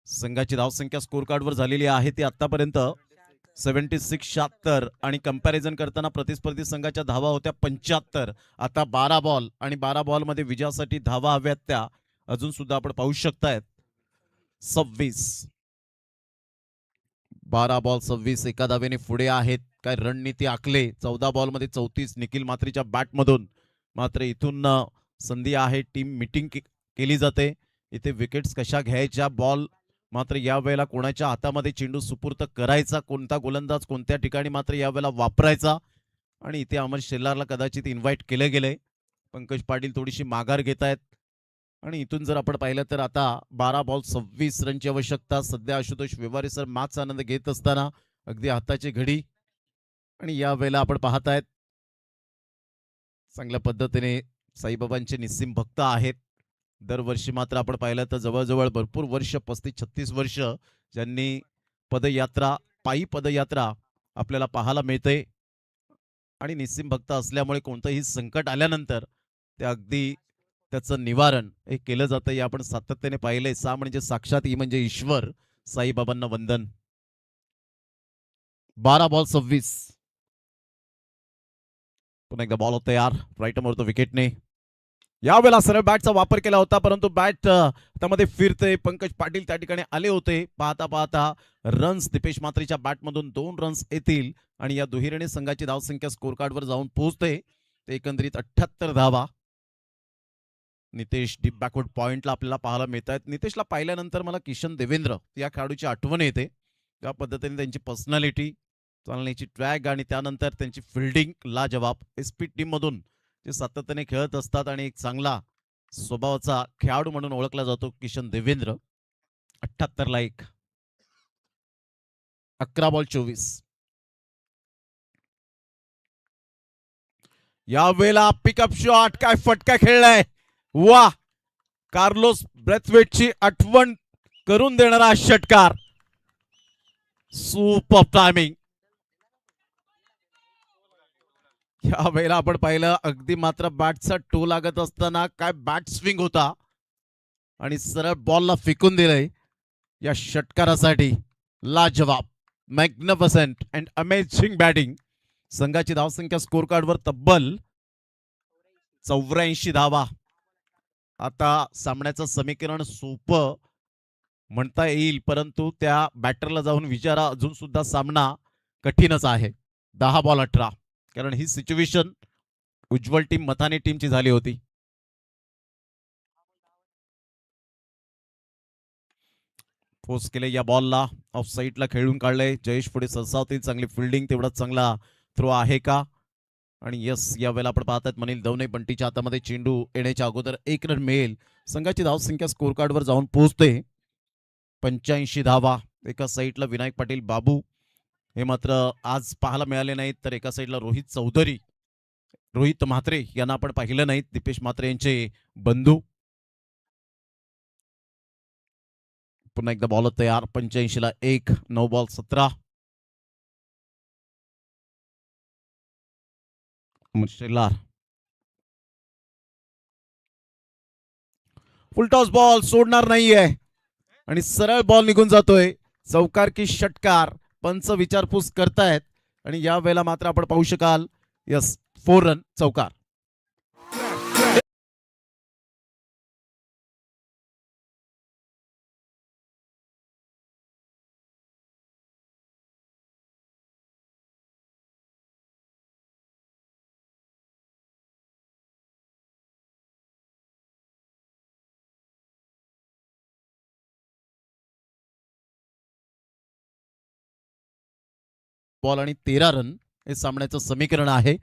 S2: संघाची धावसंख्या स्कोर कार्डवर झालेली आहे ती आतापर्यंत 76 76 आणि कंपॅरिझन करताना प्रतिस्पर्धी संघाच्या धावा होत्या 75. आता 12 बॉल आणि 12 बॉल मध्ये विजयासाठी धावा हव्यात त्या अजून सुद्धा आपण पाहू शकतायत 26. 12 बॉल 26 एका धावेने पुढे आहेत. काय रणनीती आखले. 14 बॉल मध्ये 34 निखिल म्हात्रेच्या बॅटमधून. मात्र इथून संधी आहे, टीम मीटिंग केली जाते. इथे विकेट्स कशा घ्यायच्या, बॉल मात्र यावेळेला कोणाच्या हातामध्ये चेंडू सुपूर्त करायचा, कोणता गोलंदाज कोणत्या ठिकाणी मात्र यावेळेला वापरायचा. आणि इथे अमर शेलारला कदाचित इन्व्हाइट केले गेले. पंकज पाटील थोडीशी माघार घेत आहेत आणि इथून जर आपण पाहिलं तर आता 12 बॉल 26 रनची आवश्यकता. सध्या आशुतोष व्यवहारे सर मॅचचा आनंद घेत असताना अगदी हाताची घडी आणि या वेळेला आपण पाहतायत चांगल्या पद्धतीने साईबाबांचे निस्सिम भक्त आहेत. दरवर्षी मात्र आपण पाहिलं तर जवळजवळ भरपूर वर्ष 35-36 वर्ष ज्यांनी पदयात्रा, पायी पदयात्रा आपल्याला पाहायला मिळते आणि निस्सिम भक्त असल्यामुळे कोणतंही संकट आल्यानंतर ते अगदी त्याचं निवारण हे केलं जातं. हे आपण सातत्याने पाहिलंय. सा म्हणजे साक्षात, ई म्हणजे ईश्वर. साईबाबांना वंदन. 12 बॉल 26. पुन्हा एकदा बॉल तयार, राईट मोडतो विकेटने. यावेळेला सरळ बॅटचा वापर केला होता, परंतु बॅट त्यामध्ये फिरते. पंकज पाटील त्या ठिकाणी आले होते. पाहता पाहता रन्स दीपेश म्हात्रेच्या बॅटमधून 2 रन्स येतील आणि या दुहेरीने संघाची धावसंख्या स्कोर कार्डवर जाऊन पोहोचते. ते एकंदरीत 78 धावा. नितेश डीप बॅकवर्ड पॉइंटला आपल्याला पाहायला मिळत आहेत. नितेशला पाहिल्यानंतर मला किशन देवेंद्र या खेळाडूची आठवण येते. त्या पद्धतीने त्यांची पर्सनॅलिटी, चालण्याची ट्रॅक आणि त्यानंतर त्यांची फिल्डिंग लाजवाब. एसपी टीम मधून ते सातत्याने खेळत असतात आणि एक चांगला स्वभावाचा खेळाडू म्हणून ओळखला जातो किशन देवेंद्र. 78 ला 1. 11 बॉल 24. यावेळेला पिकअप शॉट, काय फटका खेळलाय. वा, कार्लोस ब्रेथवेटची आठवण करून देणारा षटकार. Super timing. या वेळेला आपण पाहिलं अगदी मात्र बॅटचा टो लागत असताना काय बॅट स्विंग होता आणि सरळ बॉलला फेकून दिलंय. या षटकारासाठी लाजवाब, मॅग्निफिसंट अँड अमेझिंग बॅटिंग. संघाची धावसंख्या स्कोर कार्डवर तब्बल 84 धावा. आता सामन्याचं समीकरण सोपं म्हणता येईल, परंतु त्या बॅटरला जाऊन विचारा, अजून सुद्धा सामना कठीणच आहे. 10 बॉल 18. कारण ही सिच्युएशन उज्ज्वल टीम, मथाने टीमची झाली होती. फोर्स केले या बॉलला, ऑफ साईडला खेळून काढले. जयेश पुढे सरसावतील. चांगली फिल्डिंग, तेवढाच चांगला थ्रो आहे का. आणि यस, या वेळेला आपण पाहतात मनील दवणे बंटीच्या हातामध्ये चेंडू येण्याच्या अगोदर 1 रन मिळेल. संघाची धावसंख्या स्कोर कार्डवर जाऊन पोहोचते 85 धावा. एका साईडला विनायक पाटील बाबू हे मात्र आज पाहायला मिळाले नाहीत, तर एका साईडला रोहित चौधरी, रोहित म्हात्रे यांना आपण पाहिलं नाहीत, दीपेश म्हात्रे यांचे बंधू. पुन्हा एकदा बॉल तयार. 85 ला 1. 9 बॉल 17. शेलार फुलटॉस बॉल सोडणार नाहीये आणि सरळ बॉल निघून जातोय. चौकार की षटकार, पंच विचारपूस करतायत आणि या वेळेला मात्र आपण पाहू शकाल यस 4 रन चौकार. बॉल आणि 13 रन हे सामन्याचं समीकरण आहे.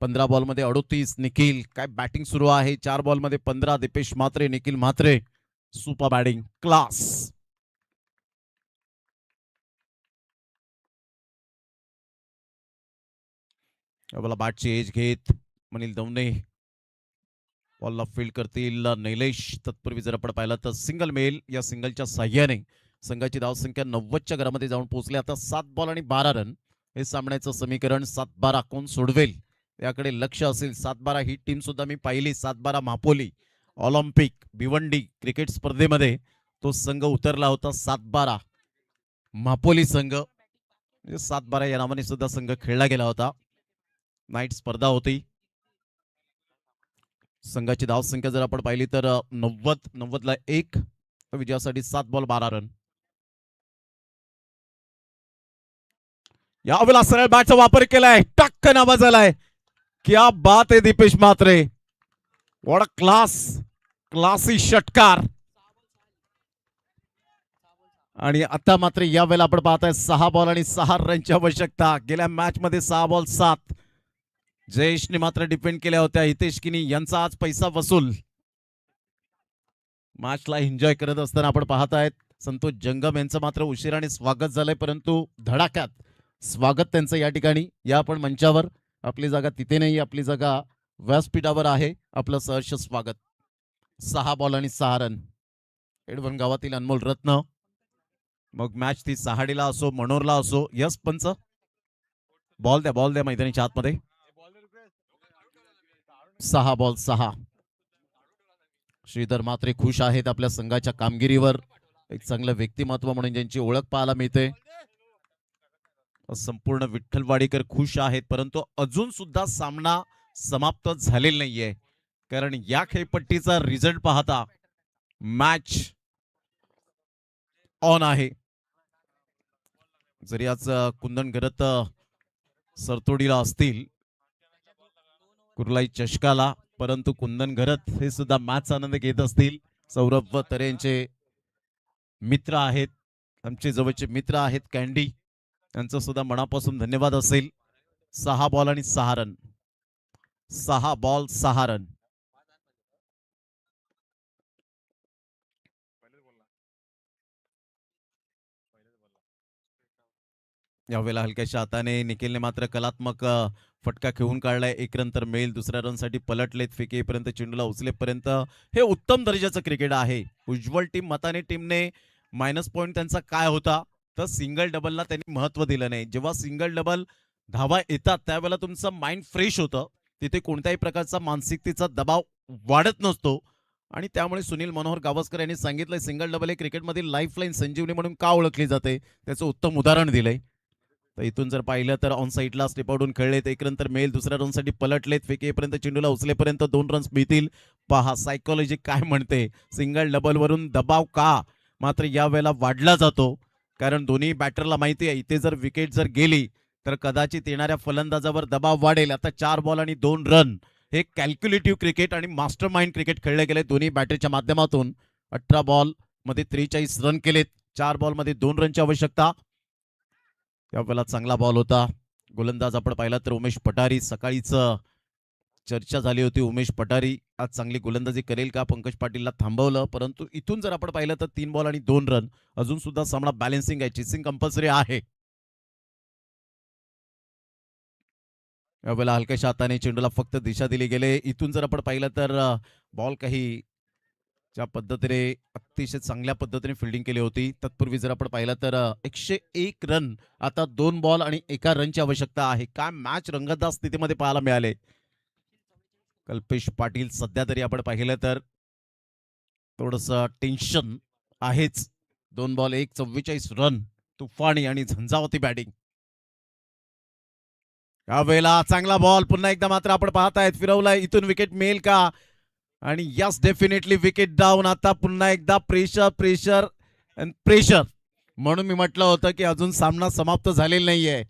S2: 15 बॉलमध्ये 38. निखिल काय बॅटिंग सुरू आहे. 4 बॉलमध्ये 15. Dipesh Mhatre, Nikhil Mhatre super batting class. यावेळेला बॅटची एज घेत मनील दवणे बॉलला फील्ड करतील निलेश. तत्पूर्वी जर आपण पाहिलं तर सिंगल मेल. या सिंगलच्या साह्याने संघाची धावसंख्या 90च्या घरामध्ये जाऊन पोहोचली. आता 7 बॉल आणि 12 रन हे सामन्याचं समीकरण. 7-12 कोण सोडवेल याकडे लक्ष असेल. 7-12 ही टीम सुद्धा मी पाहिली. 7-12 मापोली ऑलिम्पिक भिवंडी क्रिकेट स्पर्धेमध्ये तो संघ उतरला होता. 7-12 मापोली संघ 7-12 या नावाने सुद्धा संघ खेळला गेला होता. नाईट स्पर्धा होती. संघाची धावसंख्या जर आपण पाहिली तर 90ला 1. विजयासाठी 7 बॉल 12 रन. यावेळेला सरळ बॅटचा वापर केलाय. टक्कन आवाज आलाय. क्या बात आहे Dipesh Mhatre. What a classy षटकार. आणि आता मात्र यावेळेला आपण पाहताय 6 बॉल आणि 6 रनची आवश्यकता. गेल्या मॅच मध्ये 6 बॉल 7 जयेशने मात्र डिपेंड केल्या होत्या. हितेश किनी यांचा आज पैसा वसूल. मॅचला एन्जॉय करत असताना आपण पाहतायत संतोष जंगम यांचं मात्र उशिराने स्वागत झालंय, परंतु धडाक्यात स्वागत त्यांचं या ठिकाणी. या आपण मंचावर. आपली जागा तिथे नाही, आपली जागा व्यासपीठावर आहे. आपलं सहर्ष स्वागत. 6 बॉल आणि 6 रन. एडवन गावातील अनमोल रत्न. मग मॅच ती सहाडीला असो मनोरला असो. यस पंच बॉल द्या मैदानीच्या आतमध्ये. 6 बॉल 6. श्रीधर मात्रे खुश आहेत आपल्या संघाच्या कामगिरीवर. एक चांगलं व्यक्तिमत्व म्हणून ज्यांची ओळख पाहायला मिळते. संपूर्ण विठ्ठलवाडीकर खुश आहेत, परंतु अजून सुद्धा सामना समाप्त झालेला नाहीये. कारण या खेळपट्टीचा रिझल्ट पाहता मॅच ऑन आहे. जरी आज कुंदन घरत सरतोडीला असतील कुर्लाई चषकाला, परंतु कुंदन घरत हे सुद्धा मॅच आनंद घेत असतील. सौरभ तरे यांचे मित्र आहेत, आमचे जवळचे मित्र आहेत कॅन्डी, यांचं सुद्धा मनापासून धन्यवाद असेल. 6 बॉल आणि 6 रन. 6 ball 6 run. यावेळेला हलक्याच्या हाताने निखिलने मात्र कलात्मक फटका खेळून काढलाय. 1 रन तर मेल. दुसऱ्या रनसाठी पलटलेत. फेकेपर्यंत चेंडूला उचलेपर्यंत हे उत्तम दर्जाचं क्रिकेट आहे. उज्ज्वल टीम मताने टीमने मायनस पॉईंट त्यांचा काय होता तर सिंगल डबलला त्यांनी महत्व दिलं नाही. जेव्हा सिंगल डबल धावा येतात त्यावेळेला तुमचं माइंड फ्रेश होतं. तिथे कोणत्याही प्रकारचा मानसिकतेचा दबाव वाढत नसतो. आणि त्यामुळे सुनील मनोहर गावस्कर यांनी सांगितलंय सिंगल डबल हे क्रिकेटमधील लाईफलाईन संजीवनी म्हणून का ओळखली जाते त्याचं उत्तम उदाहरण दिलंय. तर इथून जर पाहिलं तर ऑन साईडला स्टेप आउटून खेळलेत. 1 रन तर मिळेल. दुसऱ्या रनसाठी पलटलेत. फेकेपर्यंत चेंडूला उचलेपर्यंत 2 रन्स मिळतील. पहा सायकोलॉजी काय म्हणते. सिंगल डबल वरून दबाव का मात्र यावेळेला वाढला जातो, कारण दोन्ही बॅटरला माहिती आहे इथे जर विकेट जर गेली तर कदाचित येणाऱ्या फलंदाजावर दबाव वाढेल. आता 4 बॉल आणि 2 रन हे कॅल्क्युलेटिव्ह क्रिकेट आणि मास्टर माइंड क्रिकेट खेळले गेले दोन्ही बॅटरच्या माध्यमातून. 18 बॉल मध्ये 43 रन केलेत. 4 बॉल मध्ये 2 रनची आवश्यकता. यावेळेला चांगला बॉल होता. गोलंदाज आपण पाहिला तर उमेश पठारी. सकाळीच चर्चा झाली होती उमेश पठारी आज चांगली गोलंदाजी करेल का. पंकज पाटीलला थांबवलं, परंतु इथून जर आपण पाहिलं तर 3 बॉल आणि 2 रन. अजून सुद्धा सामना बॅलन्सिंग आहे. चेसिंग कंपल्सरी आहे. यावेळेला हलक्याच्या हाताने चेंडूला फक्त दिशा दिली गेले. इथून जर आपण पाहिलं तर बॉल काही ज्या पद्धतीने अतिशय चांगल्या पद्धतीने फिल्डिंग केली होती. तत्पूर्वी जर आपण पाहिलं तर 101 रन. आता 2 बॉल आणि 1 रनची आवश्यकता आहे. काय मॅच रंगतदार स्थितीमध्ये पाहायला मिळाले. कल्पेश पाटील सध्या तरी आपण पाहिलं तर थोडस टेन्शन आहेच. 2 बॉल 44 रन. तुफानी आणि झंझावती बॅटिंग. यावेळेला चांगला बॉल पुन्हा एकदा मात्र आपण पाहतायत फिरवलाय. इथून विकेट मिळेल का. आणि यस डेफिनेटली विकेट डाऊन. आता पुन्हा एकदा प्रेशर प्रेशर अँड प्रेशर. म्हणून मी म्हटलं होतं की अजून सामना समाप्त झालेला नाहीये,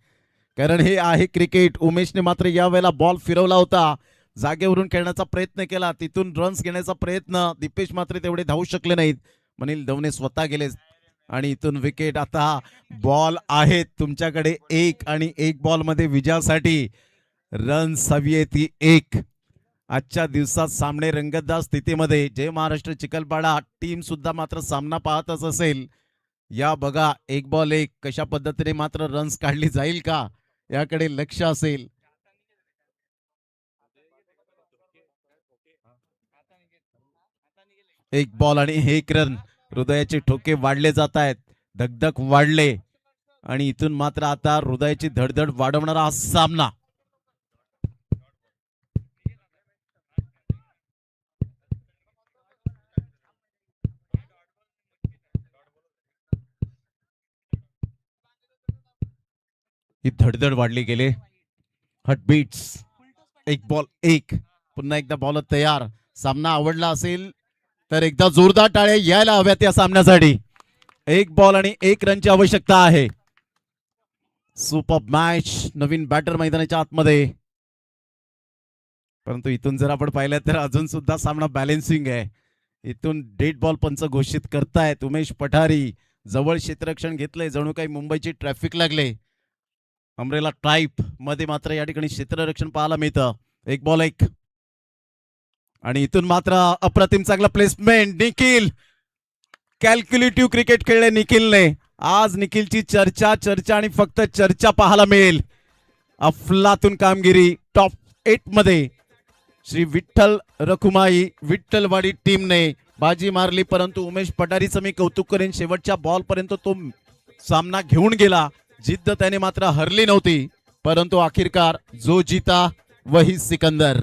S2: कारण हे आहे क्रिकेट. उमेशने मात्र यावेळेला बॉल फिरवला होता. जागेवरून खेळण्याचा प्रयत्न केला, तिथून रन्स घेण्याचा प्रयत्न. दीपेश मात्र तेवढे धावू शकले नाहीत. मनील दवणे स्वतः गेले आणि इथून विकेट. आता बॉल आहेत तुमच्याकडे 1 आणि 1 बॉल मध्ये विजयासाठी रन्स हवी आहे ती 1. आजच्या दिवसात सामने रंगतदार स्थितीमध्ये जय महाराष्ट्र चिखलपाडा टीम सुद्धा मात्र सामना पाहतच असेल. या बघा 1 बॉल 1 कशा पद्धतीने मात्र रन्स काढली जाईल का याकडे लक्ष असेल. एक बॉल आणि 1 रन. हृदयाचे ठोके वाढले जात आहेत, धगधग वाढले आणि इथून मात्र आता हृदयाची धडधड वाढवणारा हा सामना. ही धडधड वाढली गेले. हार्टबीट्स. 1 बॉल 1. पुन्हा एकदा बॉल तयार. सामना आवडला असेल तर एकदा जोरदार टाळ्या यायला हव्यात या सामन्यासाठी. 1 बॉल आणि 1 रनची आवश्यकता आहे. Super match. नवीन बॅटर मैदानाच्या आतमध्ये, परंतु इथून जर आपण पाहिलं तर अजून सुद्धा सामना बॅलेन्सिंग आहे. इथून डेड बॉल पंच घोषित करतायत उमेश पठारी. जवळ क्षेत्ररक्षण घेतलंय, जणू काही मुंबईची ट्रॅफिक लागले. अमरेला ट्राईप मध्ये मात्र या ठिकाणी क्षेत्ररक्षण पाहायला मिळतं. 1 बॉल 1 आणि इथून मात्र अप्रतिम चांगला प्लेसमेंट. निखिल कॅल्क्युलेटिव्ह क्रिकेट खेळले निखिलने. आज निखिलची चर्चा चर्चा आणि फक्त चर्चा पाहायला मिळेल. अफलातून कामगिरी. टॉप 8 मध्ये श्री विठ्ठल रखुमाई विठ्ठलवाडी टीमने बाजी मारली, परंतु उमेश पठारीचं मी कौतुक करेन. शेवटच्या बॉल पर्यंत तो सामना घेऊन गेला. जिद्द त्याने मात्र हरली नव्हती, परंतु आखिरकार जो जीता वही सिकंदर.